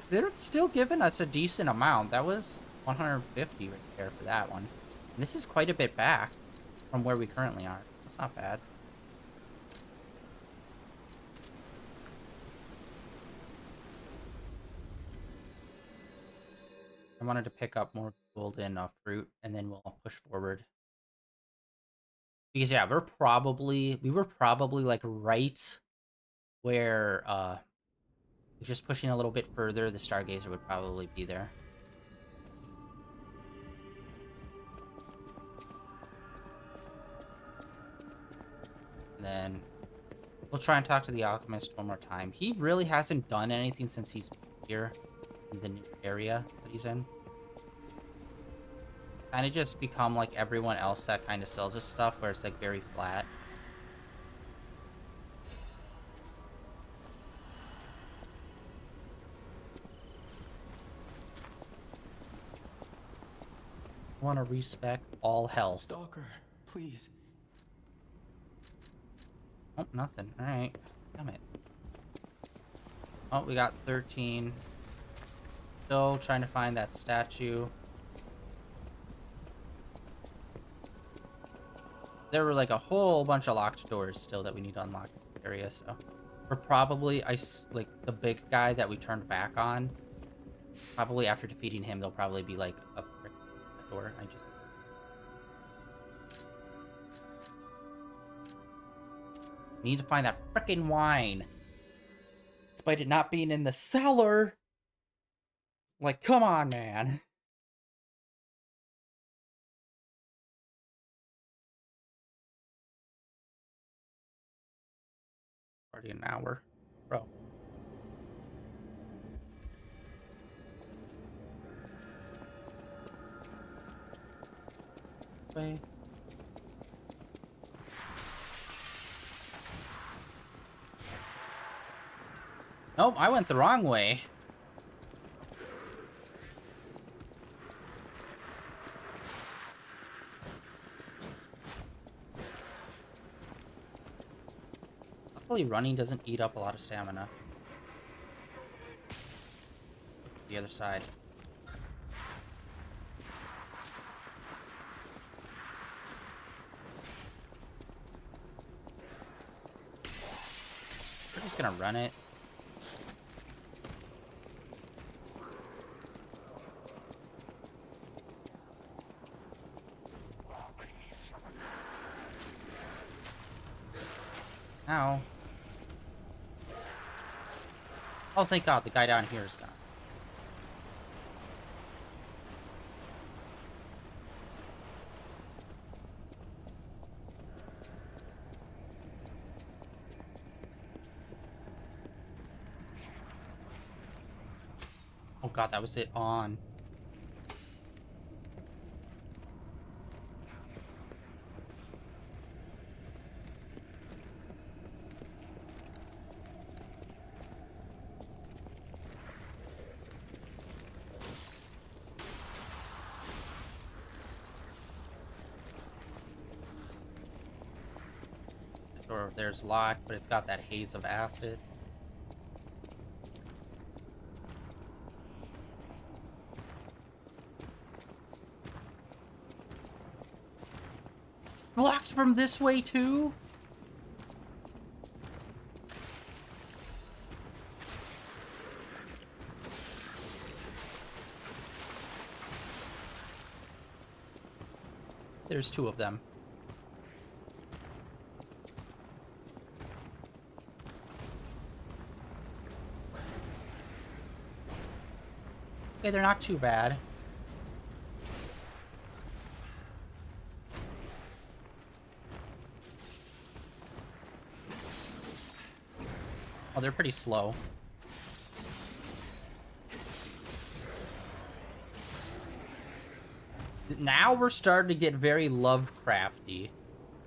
Speaker 1: They're still giving us a decent amount. That was 150 right there for that one. And this is quite a bit back from where we currently are. That's not bad. I wanted to pick up more golden fruit, and then we'll push forward. Because yeah, we were probably like right where just pushing a little bit further, the Stargazer would probably be there. And then we'll try and talk to the Alchemist one more time. He really hasn't done anything since he's here in the new area that he's in. Kind of just become like everyone else that kind of sells his stuff, where it's like very flat. want to respec all health.
Speaker 2: Stalker, please.
Speaker 1: Oh, nothing. Alright. Damn it. Oh, we got 13. Still trying to find that statue. There were like a whole bunch of locked doors still that we need to unlock in this area, so... We're probably, like, the big guy that we turned back on. Probably after defeating him, there'll probably be, like, a frick door. Need to find that frickin' wine. Despite it not being in the cellar. Like, come on, man. Already an hour. Bro. Wait. Nope, I went the wrong way. Luckily, running doesn't eat up a lot of stamina. The other side. We're just gonna run it. Ow. Oh, thank God, the guy down here is gone. Oh God, that was it on. Or there's locked, but it's got that haze of acid. It's locked from this way too? There's two of them. Okay, they're not too bad. Oh, they're pretty slow. Now we're starting to get very Lovecrafty.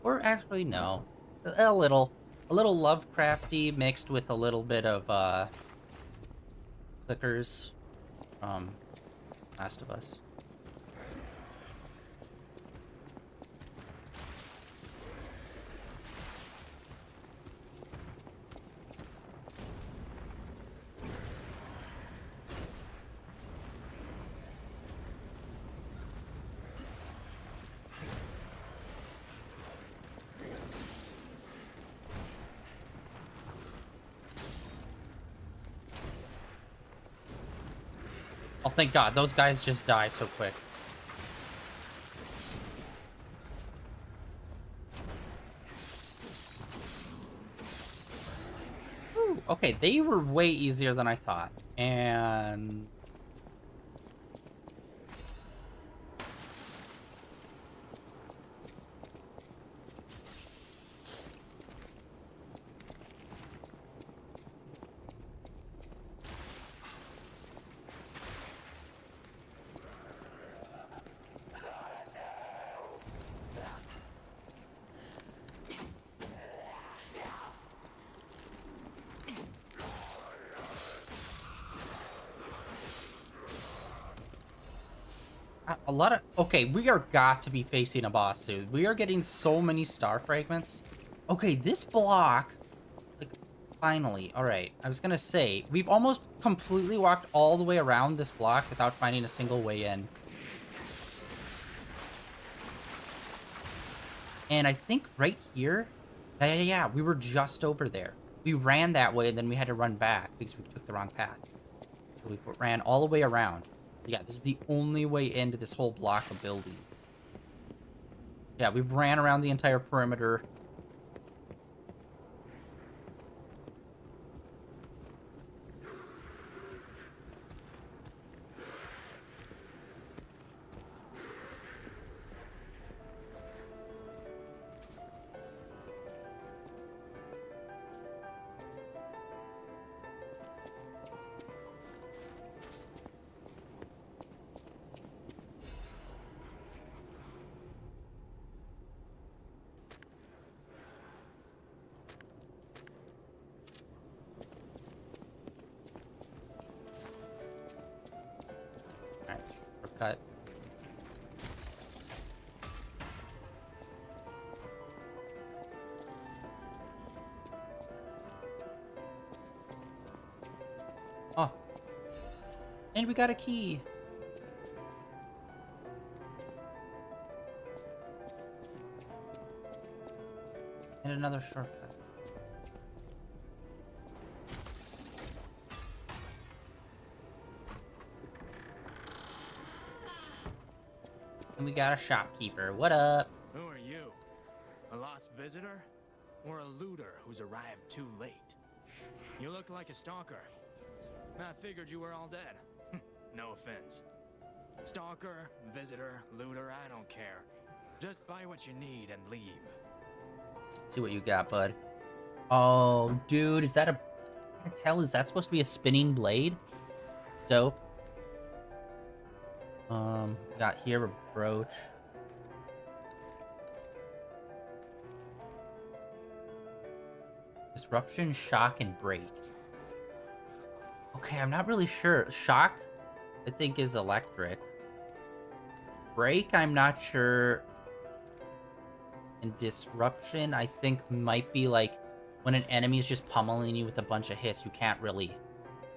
Speaker 1: Or actually, no. A little Lovecrafty mixed with a little bit of, clickers from Last of Us. Oh, thank God. Those guys just die so quick. Ooh, okay, they were way easier than I thought. And... A lot of... Okay, we are got to be facing a boss soon. We are getting so many star fragments. Okay, this block... Like, finally. Alright, I was gonna say, we've almost completely walked all the way around this block without finding a single way in. And I think right here... Yeah, we were just over there. We ran that way, and then we had to run back because we took the wrong path. So we ran all the way around. Yeah, this is the only way into this whole block of buildings. Yeah, we ran around the entire perimeter. Alright, shortcut. Oh. And we got a key. And another shortcut. And we got a shopkeeper. What up?
Speaker 8: Who are you? A lost visitor? Or a looter who's arrived too late? You look like a stalker. I figured you were all dead. No offense. Stalker, visitor, looter, I don't care. Just buy what you need and leave.
Speaker 1: See what you got, bud. Oh, dude, is that a... I can't tell, is that supposed to be a spinning blade? It's dope. We got here a brooch. Disruption, shock, and break. Okay, I'm not really sure. Shock, I think, is electric. Break, I'm not sure. And disruption, I think, might be like when an enemy is just pummeling you with a bunch of hits, you can't really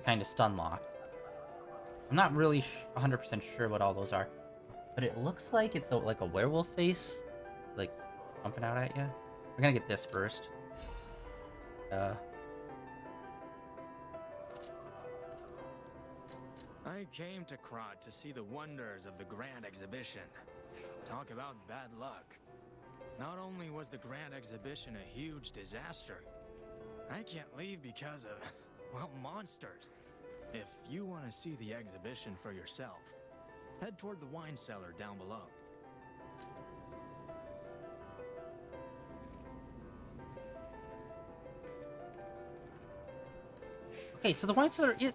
Speaker 1: kind of stun lock. I'm not really 100% sure what all those are. But it looks like it's like a werewolf face, like, jumping out at you. We're gonna get this first.
Speaker 8: I came to Krat to see the wonders of the Grand Exhibition. Talk about bad luck. Not only was the Grand Exhibition a huge disaster, I can't leave because of, well, monsters. If you want to see the exhibition for yourself, head toward the wine cellar down below.
Speaker 1: Okay, so the wine cellar is...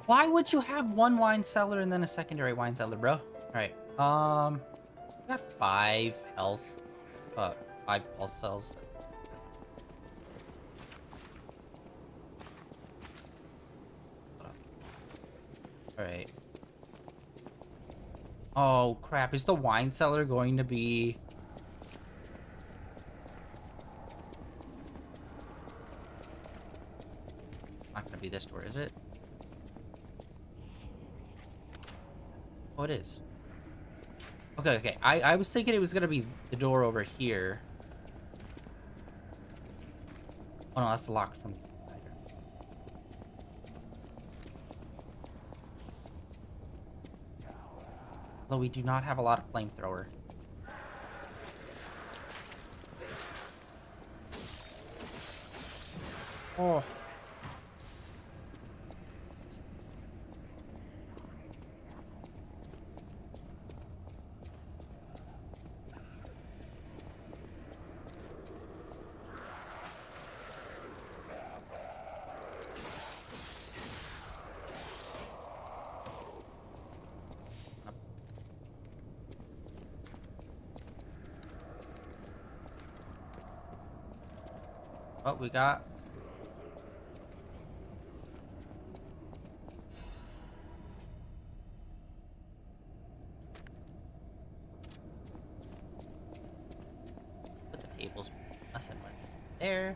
Speaker 1: Why would you have one wine cellar and then a secondary wine cellar, bro? Alright, we got 5 health. 5 pulse cells. Alright. Oh, crap. Is the wine cellar going to be... Not gonna be this door, is it? Oh, it is. Okay. I was thinking it was gonna be the door over here. Oh no, that's locked from the inside. Although we do not have a lot of flamethrower. Oh. Oh, we got... tables. Us and one there.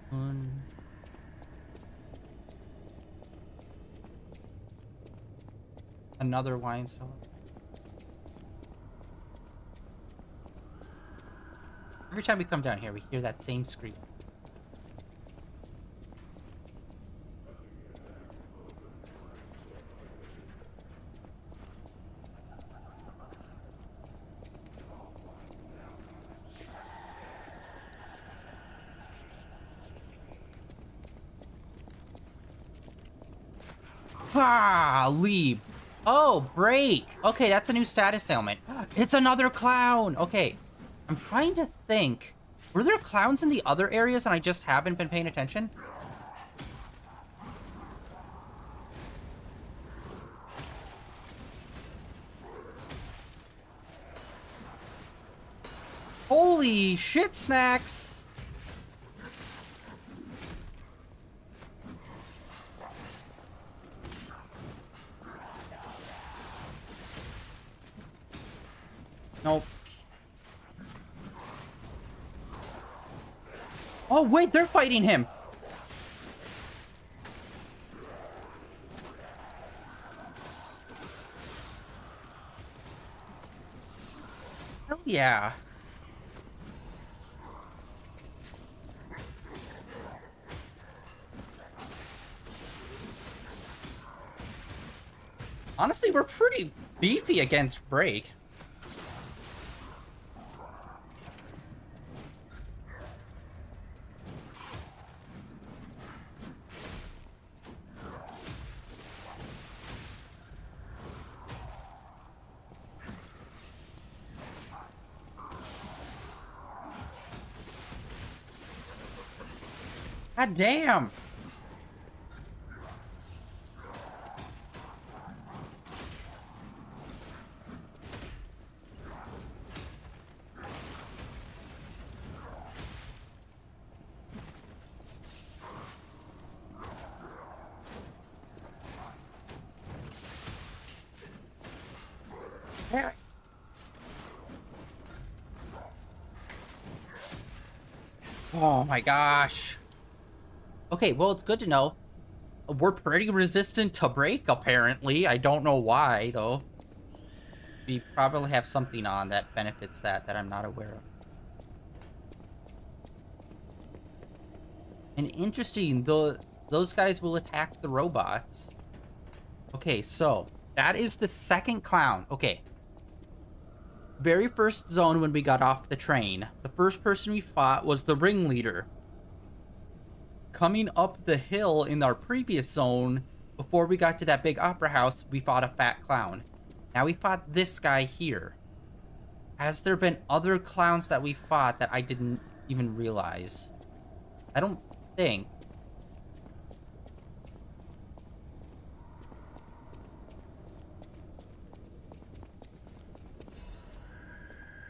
Speaker 1: One. Another wine cellar. Every time we come down here, we hear that same scream. Ah, leave. Oh, break. Okay, that's a new status ailment. It's another clown. Okay, I'm trying to think. Were there clowns in the other areas and I just haven't been paying attention? Holy shit snacks. Nope. Oh, wait, they're fighting him. Hell yeah. Honestly, we're pretty beefy against break. God damn. Oh my gosh. Okay, well, it's good to know. We're pretty resistant to break, apparently. I don't know why, though. We probably have something on that benefits that I'm not aware of. And interesting, those guys will attack the robots. Okay, so that is the second clown. Okay. Very first zone when we got off the train, the first person we fought was the ringleader. Coming up the hill in our previous zone, before we got to that big opera house, we fought a fat clown. Now we fought this guy here. Has there been other clowns that we fought that I didn't even realize? I don't think.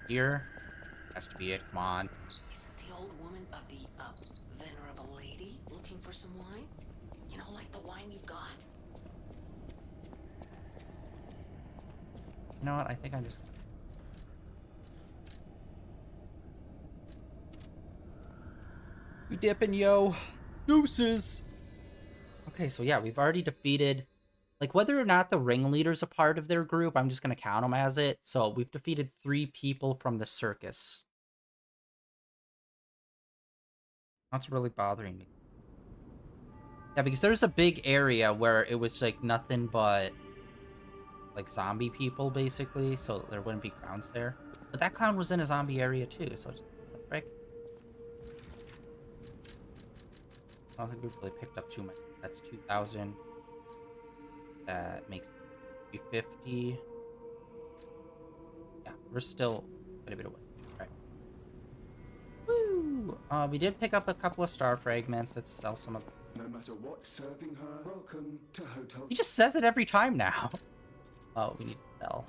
Speaker 1: Here has to be it. Come on.
Speaker 3: Isn't the old woman of the venerable lady looking for some wine? You know, like the wine you've got.
Speaker 1: You know what? I think I'm just... We dipping, yo. Deuces. Okay, so yeah, we've already defeated... Like, whether or not the ringleader's a part of their group, I'm just going to count them as it. So, we've defeated 3 people from the circus. That's really bothering me. Yeah, because there's a big area where it was, like, nothing but... like, zombie people, basically. So, there wouldn't be clowns there. But that clown was in a zombie area, too. So, just... what the frick? I don't think we've really picked up too much. That's 2,000. That makes it 50. Yeah, we're still quite a bit away. Alright. Woo! We did pick up a couple of star fragments. Let's sell some of them.
Speaker 5: No matter what, serving her. Welcome to Hotel.
Speaker 1: He just says it every time now. Oh, we need to sell.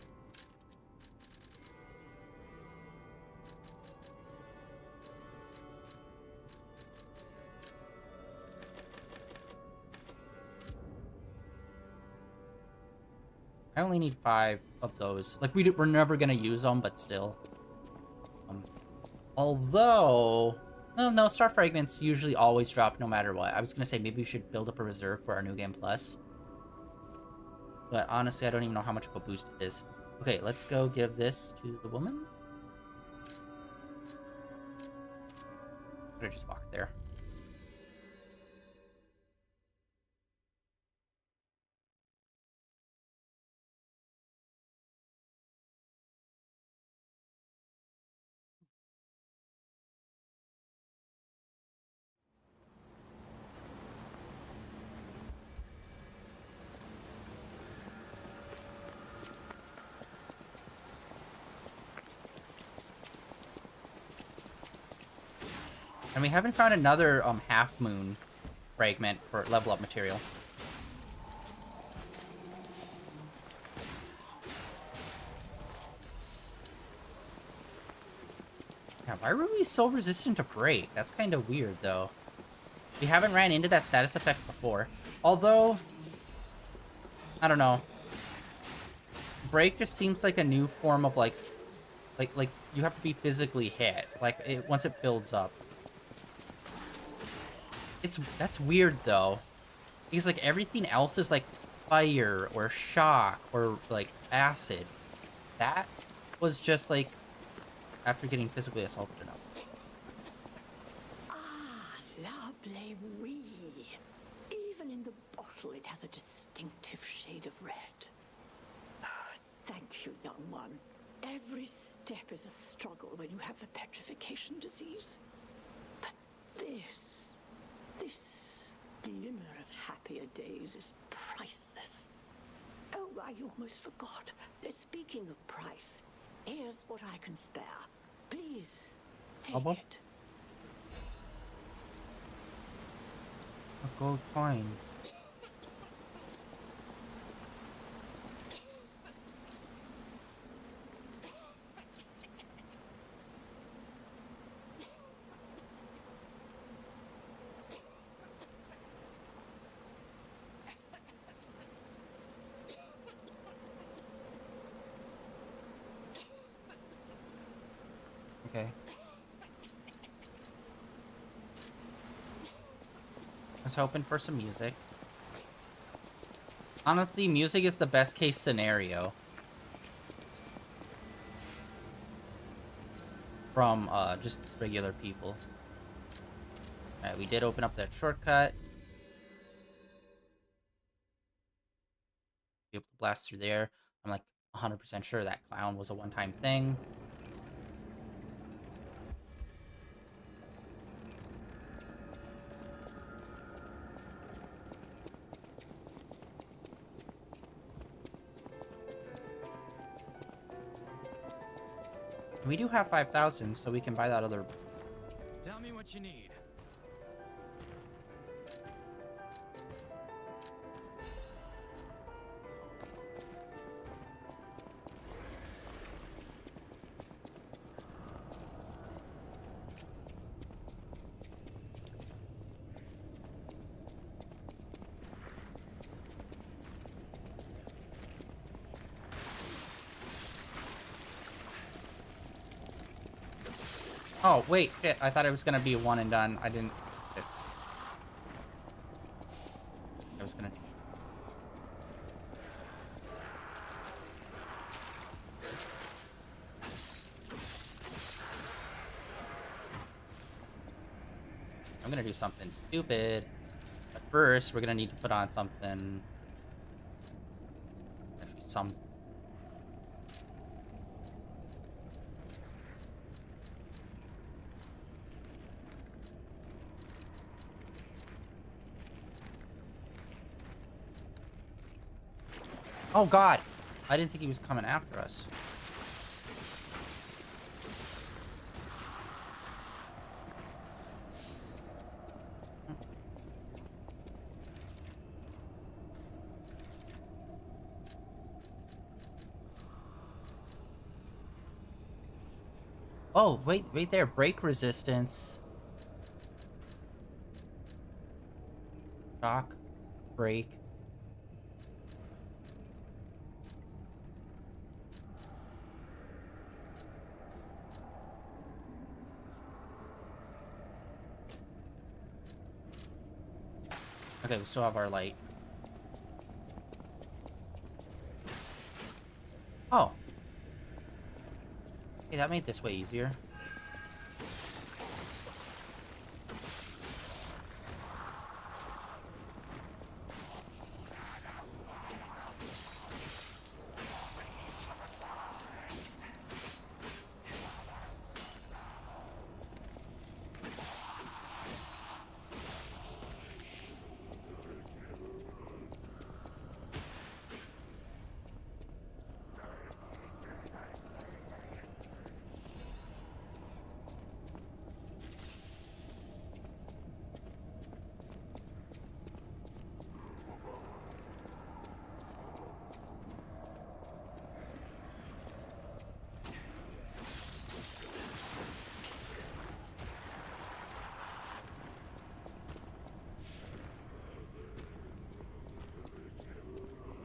Speaker 1: I only need 5 of those. Like, we're never gonna use them, but still. Although... No, star fragments usually always drop no matter what. I was gonna say maybe we should build up a reserve for our New Game Plus. But honestly, I don't even know how much of a boost it is. Okay, let's go give this to the woman. Or just walk there. And we haven't found another half moon fragment for level up material. Yeah, why were we so resistant to break? That's kind of weird, though. We haven't ran into that status effect before. Although, I don't know. Break just seems like a new form of like you have to be physically hit. Like once it builds up. That's weird though, because like everything else is like fire or shock or like acid. That was just like after getting physically assaulted enough.
Speaker 9: Ah, lovely wee. Even in the bottle, it has a distinctive shade of red. Oh, thank you, young one. Every step is a struggle when you have the petrification disease. But this glimmer of happier days is priceless. Oh, I almost forgot. Speaking of price, here's what I can spare. Please, take it.
Speaker 1: A gold coin. Okay. I was hoping for some music. Honestly, music is the best case scenario. From, just regular people. Alright, we did open up that shortcut. Be able to blast through there. I'm like 100% sure that clown was a one-time thing. We do have 5,000, so we can buy that other...
Speaker 8: Tell me what you need.
Speaker 1: Oh, wait, shit. I thought it was gonna be one and done. I didn't... Shit. I was gonna... I'm gonna do something stupid. But first, we're gonna need to put on something... Actually, some... Oh, God! I didn't think he was coming after us. Oh, wait there. Break resistance. Shock. Break. Okay, we still have our light. Oh. Okay, that made this way easier.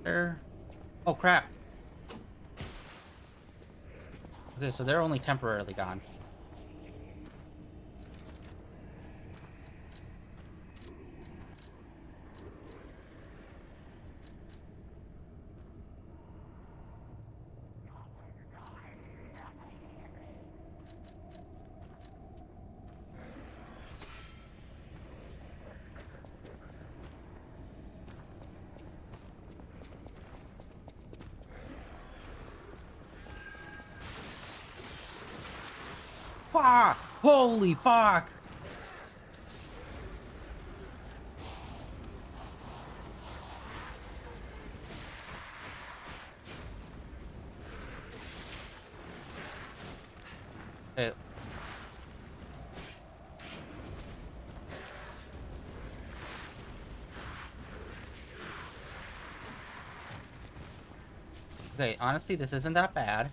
Speaker 1: There. Oh, crap. Okay, so they're only temporarily gone. Fuck! Holy fuck! Okay. Okay, honestly, this isn't that bad.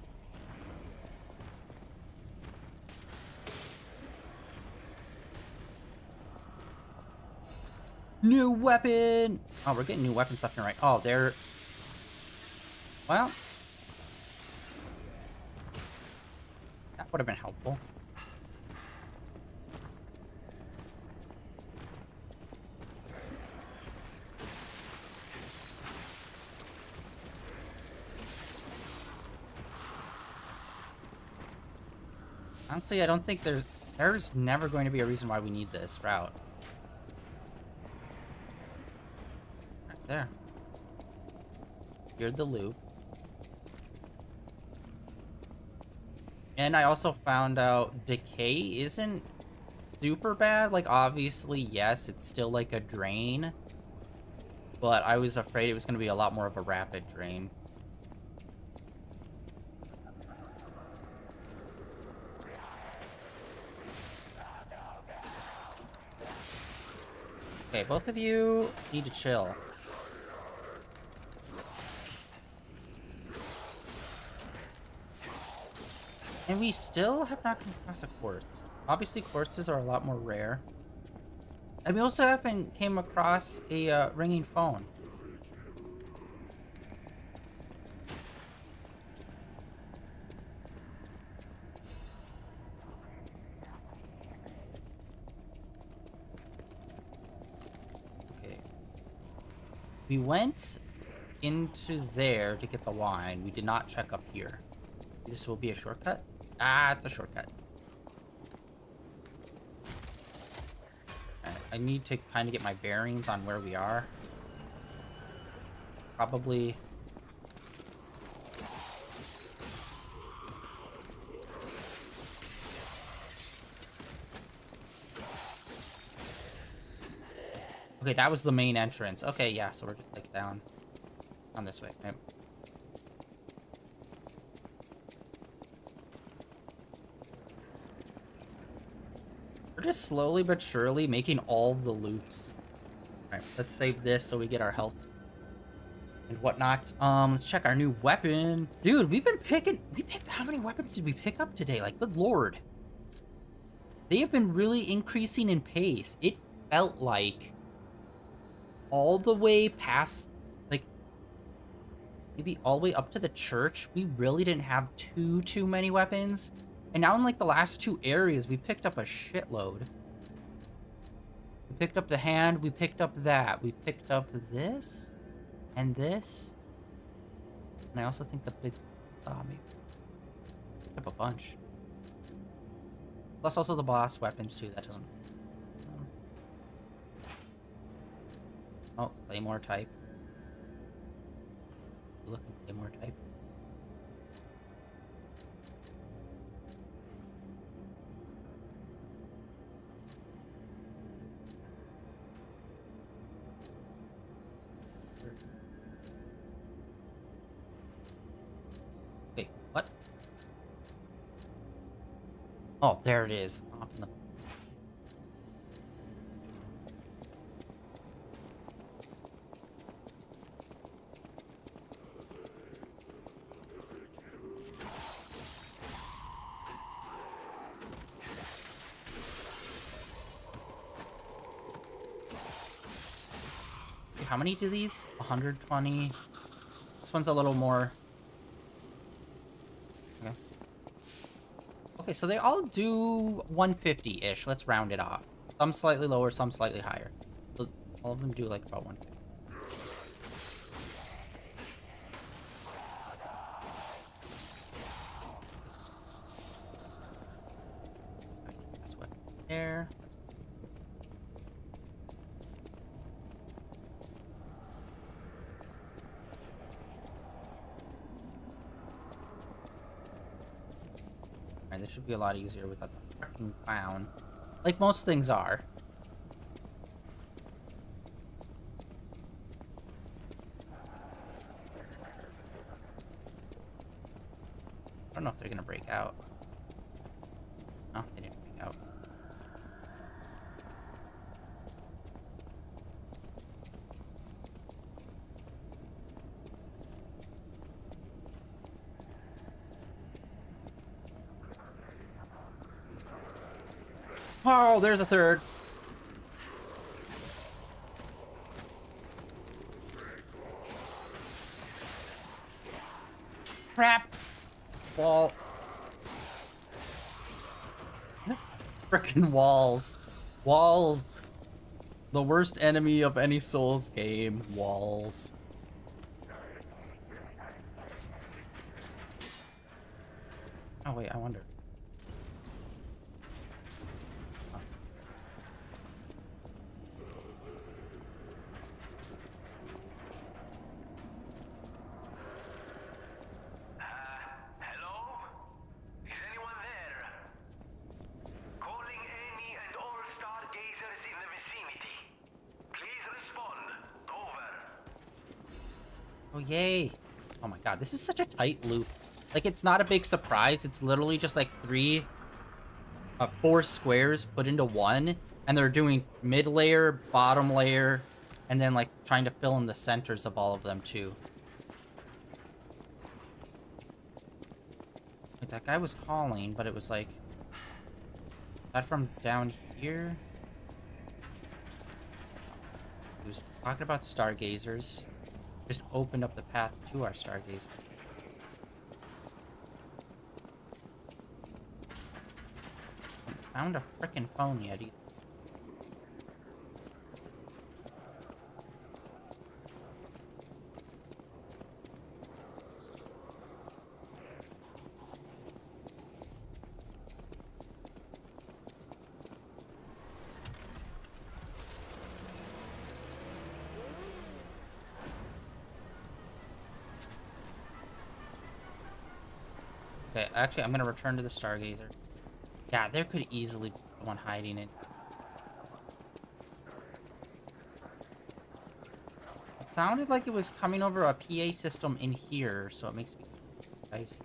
Speaker 1: New weapon! Oh, we're getting new weapons left and right. Oh, they're... Well... That would have been helpful. Honestly, I don't think there's never going to be a reason why we need this route. Right there. Here's the loop. And I also found out decay isn't super bad. Like, obviously, yes, it's still like a drain. But I was afraid it was going to be a lot more of a rapid drain. Okay, both of you need to chill. And we still have not come across a quartz. Obviously, quartzes are a lot more rare. And we also haven't came across a ringing phone. Okay. We went into there to get the wine. We did not check up here. This will be a shortcut? Ah, it's a shortcut. Right, I need to kind of get my bearings on where we are. Probably... Okay, that was the main entrance. Okay, yeah, so we're just like down on this way. Right? We're just slowly but surely making all the loops. Alright, let's save this so we get our health and whatnot. Let's check our new weapon. Dude, we picked, how many weapons did we pick up today? Like, good lord. They have been really increasing in pace. It felt like all the way past, like, maybe all the way up to the church, we really didn't have too many weapons. And now in, like, the last two areas, we picked up a shitload. We picked up the hand. We picked up that. We picked up this. And this. And I also think the big... maybe. Picked up a bunch. Plus also the boss weapons, too. That doesn't... Oh, Claymore type. Looking Claymore type. Wait, what? Oh, there it is. Off in the... How many do these? 120. This one's a little more. Okay. Okay, so they all do 150-ish. Let's round it off. Some slightly lower, some slightly higher. So all of them do like about 150. This one there. This should be a lot easier without the freaking clown. Like most things are. I don't know if they're gonna break out. No, they didn't break out. Oh, there's a third. Crap. Wall. Frickin' walls. Walls. The worst enemy of any Souls game. Walls. Oh, wait, I wonder. Oh, yay. Oh my god, this is such a tight loop. Like, it's not a big surprise. It's literally just like 4 squares put into one. And they're doing mid layer, bottom layer, and then like trying to fill in the centers of all of them too. Like, that guy was calling, but it was like... Is that from down here? He was talking about stargazers. Just opened up the path to our stargazer. Found a frickin' phone yet either. Okay, actually, I'm gonna return to the Stargazer. Yeah, there could easily be someone hiding it. It sounded like it was coming over a PA system in here, so it makes me... Guys.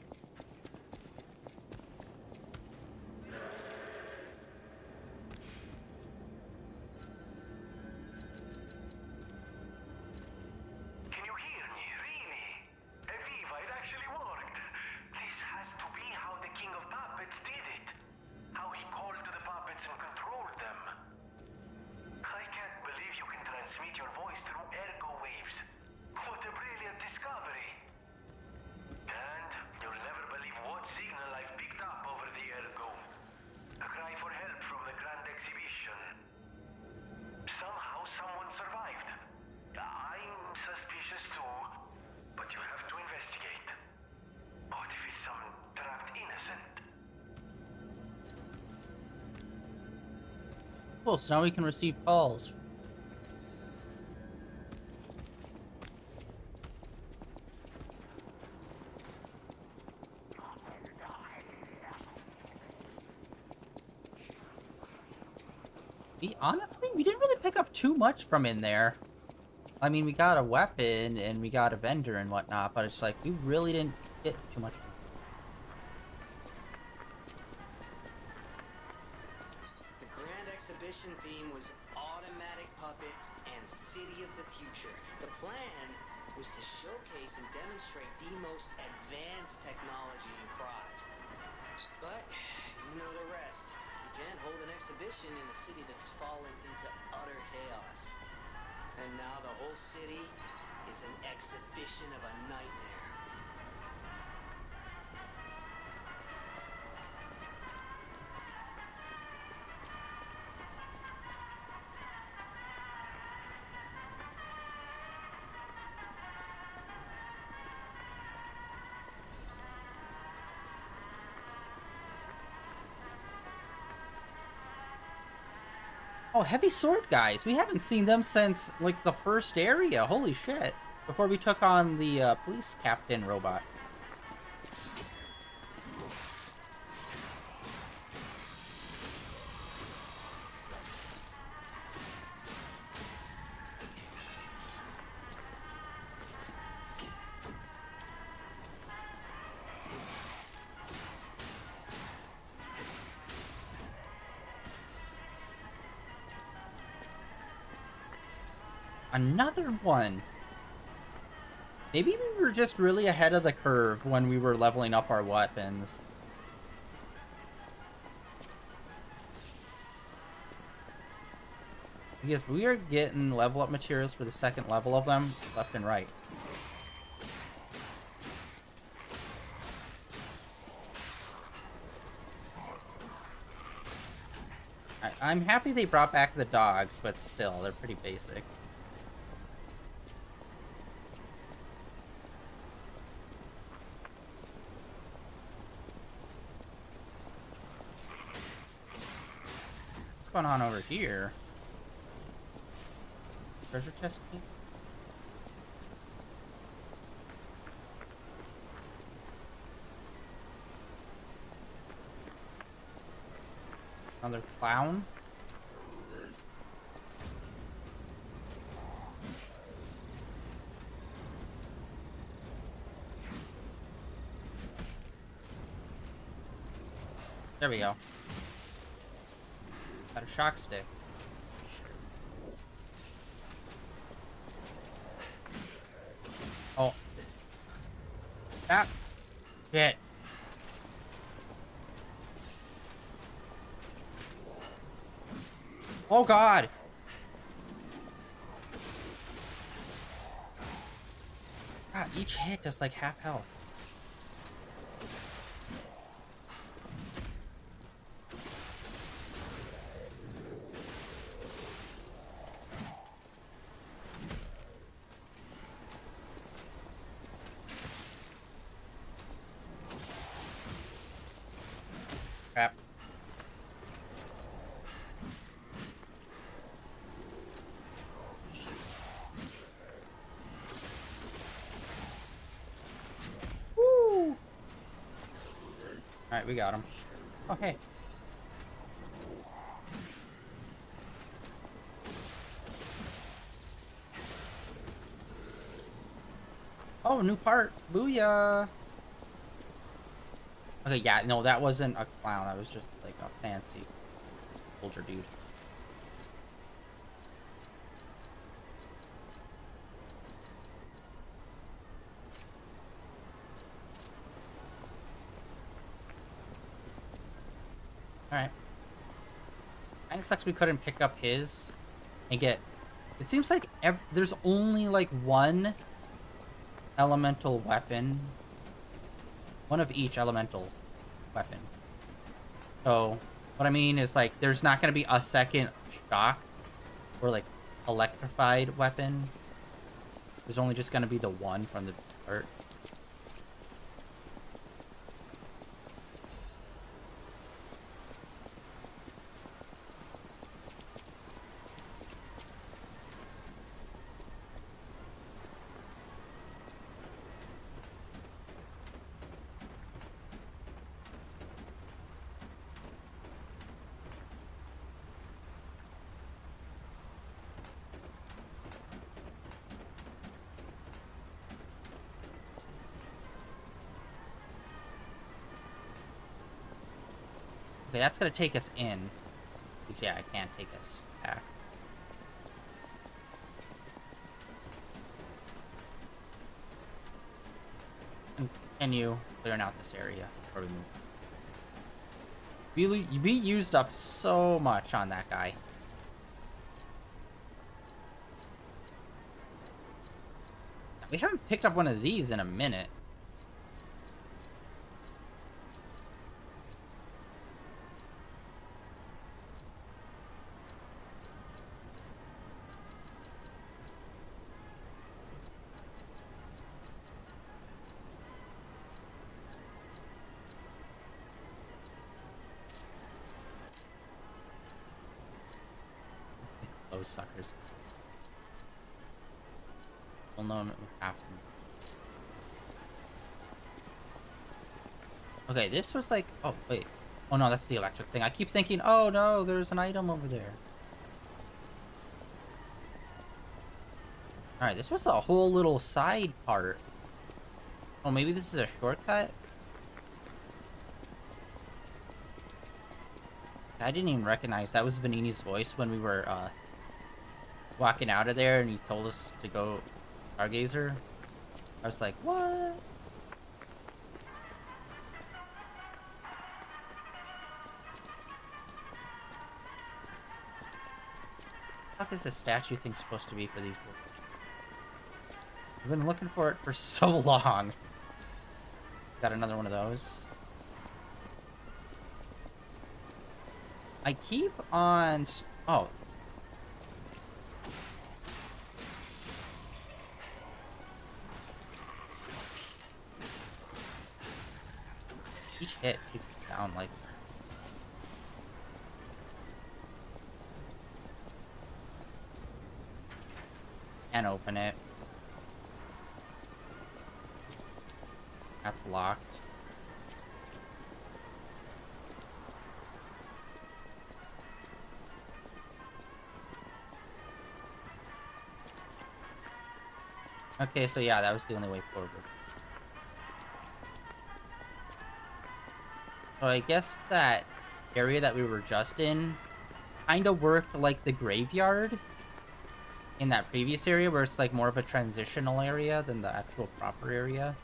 Speaker 1: Cool, so now we can receive calls. Honestly, we didn't really pick up too much from in there. I mean, we got a weapon and we got a vendor and whatnot, but it's like, we really didn't get too much.
Speaker 3: The Grand Exhibition theme was automatic puppets and City of the Future. The plan was to showcase and demonstrate the most advanced technology in Krat. But, you know the rest. You can't hold an exhibition in a city that's fallen into utter chaos. And now the whole city is an exhibition of a nightmare.
Speaker 1: Oh, heavy sword guys. We haven't seen them since, like, the first area. Holy shit. Before we took on the police captain robot. Another one. Maybe we were just really ahead of the curve when we were leveling up our weapons. Because we are getting level up materials for the second level of them left and right. I'm happy they brought back the dogs, but still, they're pretty basic. What's going on over here? Treasure chest key? Another clown? There we go. Got a shock stick. Oh. Ah. Shit. Oh god! God, each hit does like half health. Crap. Woo! Alright, we got him. Oh, hey. Oh, new part. Booyah! Okay, yeah, no, that wasn't a clown. That was just like a fancy soldier dude. Alright. I think it sucks we couldn't pick up his and get... It seems like there's only like one elemental weapon. One of each elemental weapon. So, what I mean is, like, there's not going to be a second shock or, like, electrified weapon. There's only just going to be the one from the start. Okay, that's gonna take us in. Because, yeah, I can't take us back. Continue clearing out this area before we move. We used up so much on that guy. We haven't picked up one of these in a minute. Those suckers. We'll know them after. Okay, this was like... Oh, wait. Oh, no, that's the electric thing. I keep thinking, oh, no, there's an item over there. Alright, this was a whole little side part. Oh, maybe this is a shortcut? I didn't even recognize that was Vanini's voice when we were, walking out of there and he told us to go Stargazer. I was like, what? What is this statue thing supposed to be for these guys? I've been looking for it for so long. Got another one of those. I keep on... Oh. Each hit keeps me down, like... Can't open it. That's locked. Okay, so yeah, that was the only way forward. So I guess that area that we were just in kind of worked like the graveyard in that previous area, where it's like more of a transitional area than the actual proper area.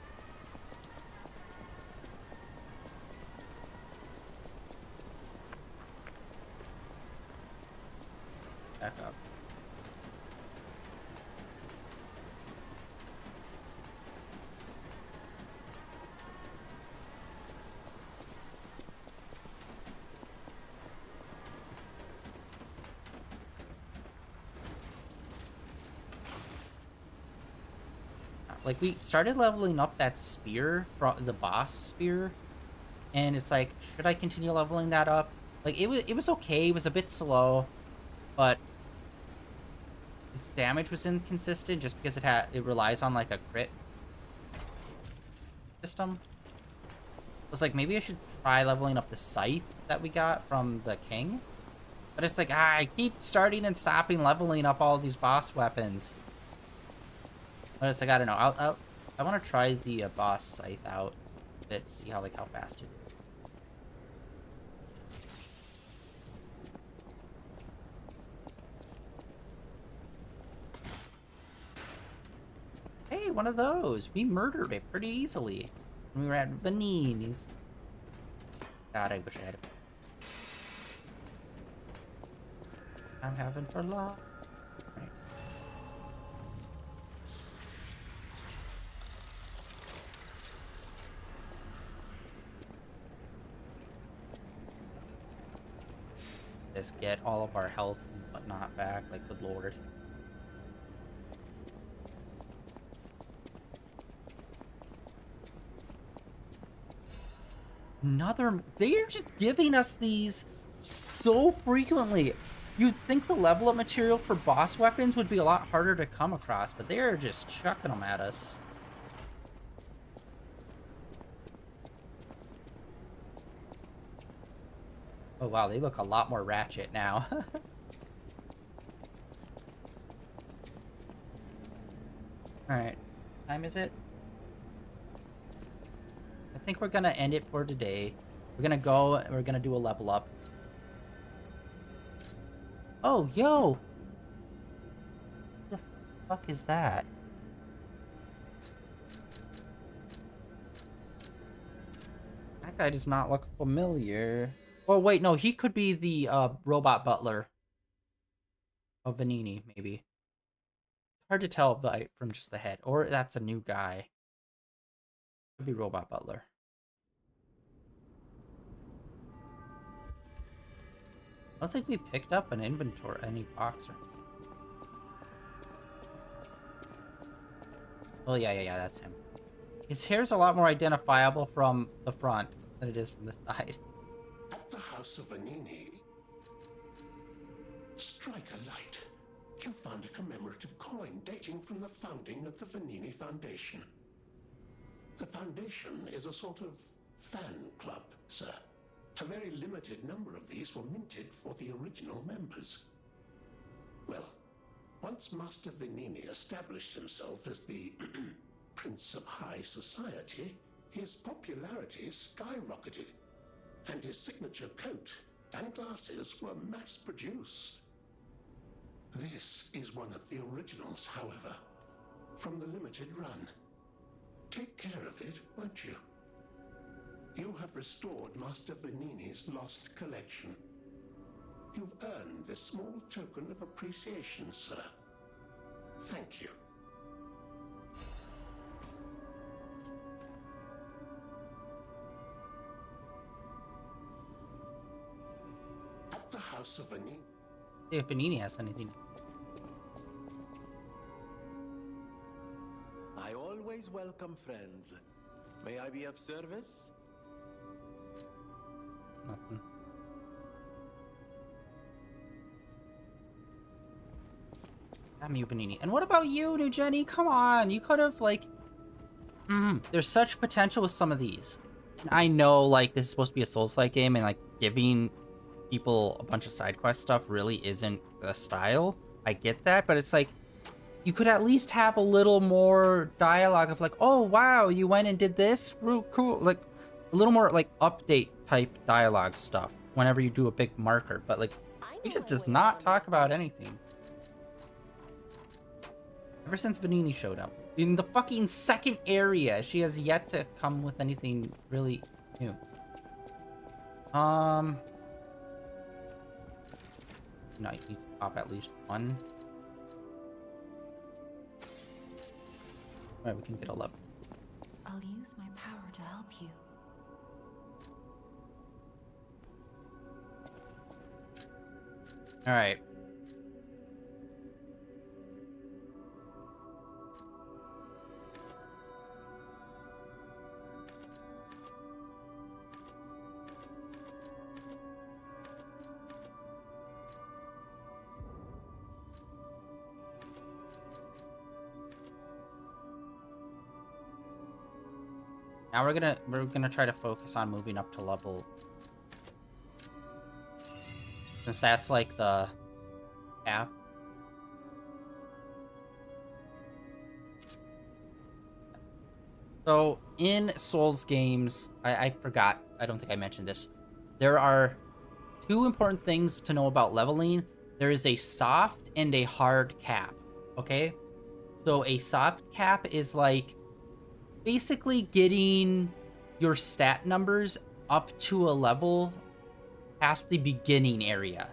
Speaker 1: Back up. Like, we started leveling up that spear, the boss spear, and it's like, should I continue leveling that up? Like, it was okay, it was a bit slow, but its damage was inconsistent just because it relies on, like, a crit system. I was like, maybe I should try leveling up the scythe that we got from the king. But it's like, I keep starting and stopping leveling up all these boss weapons. But it's like, I don't know. I want to try the boss scythe out a bit to see how fast it is. Hey, one of those. We murdered it pretty easily when we were at Vanini's. God, I wish I had it. I'm having for long. Right. Just get all of our health and whatnot back, like, good lord. They're just giving us these so frequently. You'd think the level up material for boss weapons would be a lot harder to come across, but they're just chucking them at us. Oh wow, they look a lot more ratchet now. Alright, time is it? I think we're gonna end it for today. We're gonna go, and we're gonna do a level up. Oh, yo! What the fuck is that? That guy does not look familiar. Oh, wait, no, he could be the robot butler of Vanini, maybe. Hard to tell from just the head. Or that's a new guy. Could be robot butler. I don't think we picked up an inventory, any box or... Oh, yeah, that's him. His hair's a lot more identifiable from the front than it is from the side.
Speaker 10: At the House of Vanini, strike a light. You found a commemorative coin dating from the founding of the Vanini Foundation. The Foundation is a sort of fan club, sir. A very limited number of these were minted for the original members. Well, once Master Vanini established himself as the Prince of High Society, his popularity skyrocketed, and his signature coat and glasses were mass-produced. This is one of the originals, however, from the limited run. Take care of it, won't you? You have restored Master Vanini's lost collection. You've earned this small token of appreciation, sir. Thank you. At the House of Vanini.
Speaker 1: If Vanini has anything.
Speaker 11: I always welcome friends. May I be of service?
Speaker 1: Nothing. Damn you, Vanini. And what about you, New Jenny? Come on, you could have, like... there's such potential with some of these. And I know, like, this is supposed to be a Souls-like game, and, like, giving people a bunch of side quest stuff really isn't the style. I get that, but it's like, you could at least have a little more dialogue of, like, oh, wow, you went and did this? Cool. Like, a little more, like, update-type dialogue stuff whenever you do a big marker. But, like, he just does not talk about anything. Ever since Vanini showed up. In the fucking second area, she has yet to come with anything really new. No, you need to pop at least one. Alright, we can get a level.
Speaker 4: I'll use my power to help you.
Speaker 1: Alright. Now we're gonna try to focus on moving up to level, since that's like the cap. So in Souls games, I forgot, I don't think I mentioned this. There are two important things to know about leveling. There is a soft and a hard cap, okay? So a soft cap is like basically getting your stat numbers up to a level past the beginning area.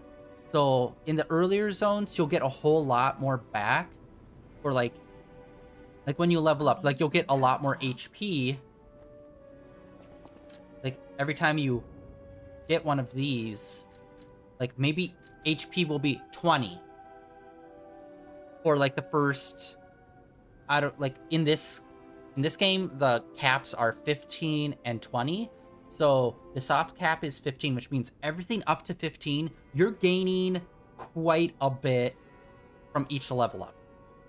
Speaker 1: So in the earlier zones, you'll get a whole lot more back. Or like when you level up, like you'll get a lot more HP. Like every time you get one of these, like maybe HP will be 20. Or like the first, I don't, like in this game, the caps are 15 and 20. So the soft cap is 15, which means everything up to 15, you're gaining quite a bit from each level up.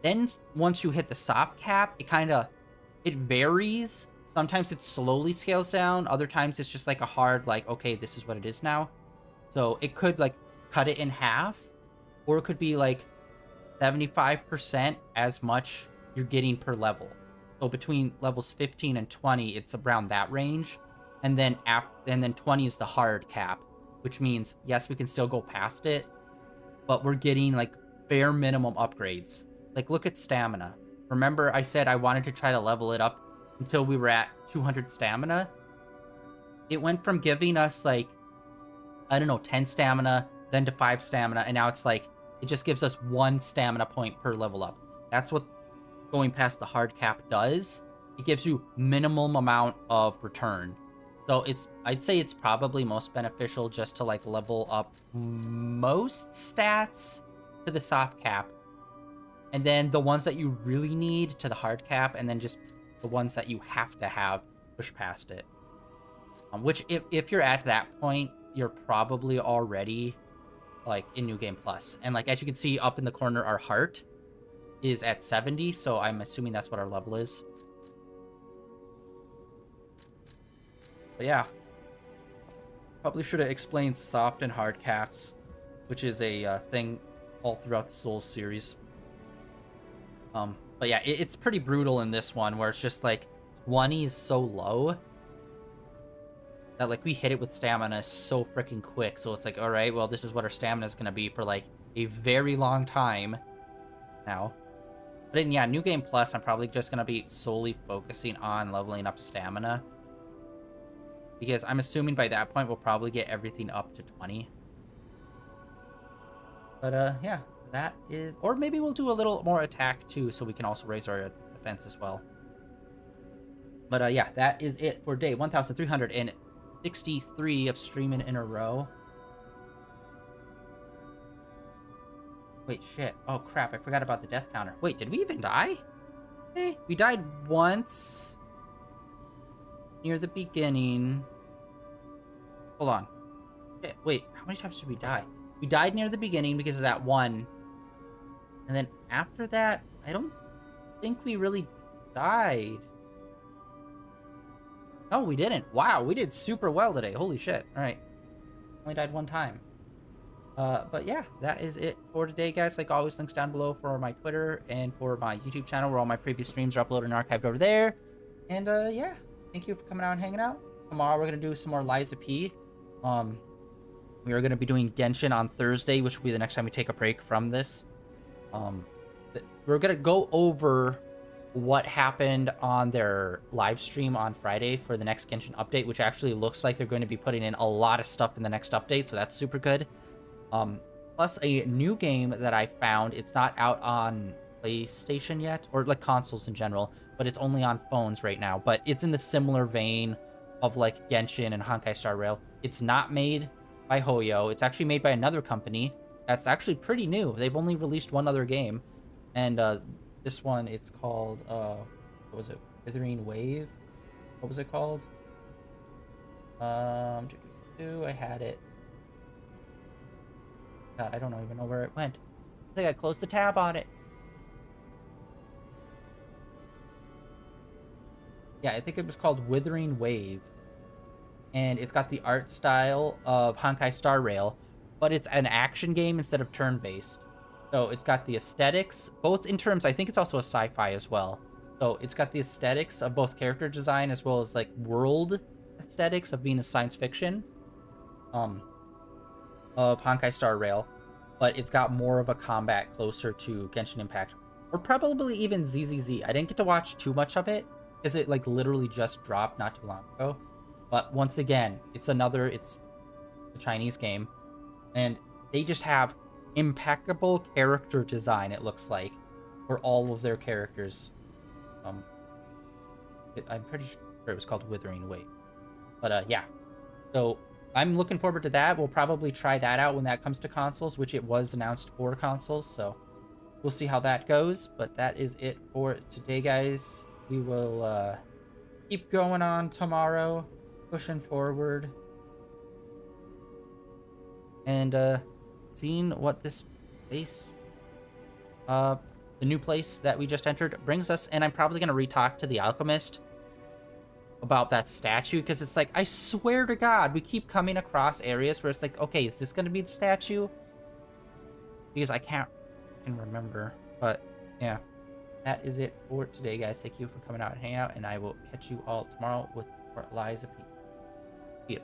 Speaker 1: Then once you hit the soft cap, it varies. Sometimes it slowly scales down. Other times it's just like a hard, like, okay, this is what it is now. So it could like cut it in half, or it could be like 75% as much you're getting per level. So between levels 15 and 20, it's around that range. and then 20 is the hard cap, which means yes, we can still go past it, but we're getting like bare minimum upgrades. Like look at stamina. Remember I said I wanted to try to level it up until we were at 200 stamina? It went from giving us like, I don't know, 10 stamina, then to 5 stamina, and now it's like, it just gives us 1 stamina point per level up. That's what going past the hard cap does. It gives you minimum amount of return. So I'd say it's probably most beneficial just to like level up most stats to the soft cap, and then the ones that you really need to the hard cap, and then just the ones that you have to have push past it. Which if you're at that point, you're probably already like in New Game Plus. And like as you can see up in the corner, our heart is at 70, so I'm assuming that's what our level is. But yeah, probably should have explained soft and hard caps, which is a thing all throughout the Souls series. But yeah, it's pretty brutal in this one, where it's just like 20 is so low that like we hit it with stamina so freaking quick. So it's like, all right, well, this is what our stamina is going to be for like a very long time now. But in, yeah, New Game Plus, I'm probably just going to be solely focusing on leveling up stamina, because I'm assuming by that point we'll probably get everything up to 20. But yeah, that is... Or maybe we'll do a little more attack too, so we can also raise our defense as well. But yeah, that is it for day 1,363 of streaming in a row. Wait, shit. Oh, crap. I forgot about the death counter. Wait, did we even die? Hey, we died once near the beginning. Hold on. Shit, wait, how many times did we die? We died near the beginning because of that one. And then after that, I don't think we really died. No, we didn't. Wow, we did super well today. Holy shit. All right. Only died one time. But yeah, that is it for today, guys. Like always, links down below for my Twitter and for my YouTube channel, where all my previous streams are uploaded and archived over there. And yeah, thank you for coming out and hanging out. Tomorrow we're going to do some more Liza P. We are going to be doing Genshin on Thursday, which will be the next time we take a break from this. We're going to go over what happened on their live stream on Friday for the next Genshin update, which actually looks like they're going to be putting in a lot of stuff in the next update, so that's super good. Plus a new game that I found. It's not out on PlayStation yet, or like consoles in general, but it's only on phones right now. But it's in the similar vein of like Genshin and Honkai Star Rail. It's not made by Hoyo. It's actually made by another company that's actually pretty new. They've only released one other game, and this one, it's called what was it? Withering Wave? What was it called? I had it. God, I don't even know where it went. I think I closed the tab on it. Yeah, I think it was called Withering Wave. And it's got the art style of Honkai Star Rail, but it's an action game instead of turn-based. So it's got the aesthetics, both in terms, I think it's also a sci-fi as well. So it's got the aesthetics of both character design as well as like world aesthetics of being a science fiction. Of Honkai Star Rail, but it's got more of a combat closer to Genshin Impact, or probably even ZZZ. I didn't get to watch too much of it because it like literally just dropped not too long ago. But once again, it's a Chinese game, and they just have impeccable character design, it looks like, for all of their characters. I'm pretty sure it was called Withering Wave. But yeah, so I'm looking forward to that. We'll probably try that out when that comes to consoles, which it was announced for consoles, so we'll see how that goes. But that is it for today, guys. We will keep going on tomorrow, pushing forward, and seeing what this place, the new place that we just entered, brings us. And I'm probably going to re-talk to the alchemist about that statue, because it's like, I swear to God, we keep coming across areas where it's like, okay, is this going to be the statue? Because I can't remember. But yeah, that is it for today, guys. Thank you for coming out and hanging out, and I will catch you all tomorrow with Liza P. Yep.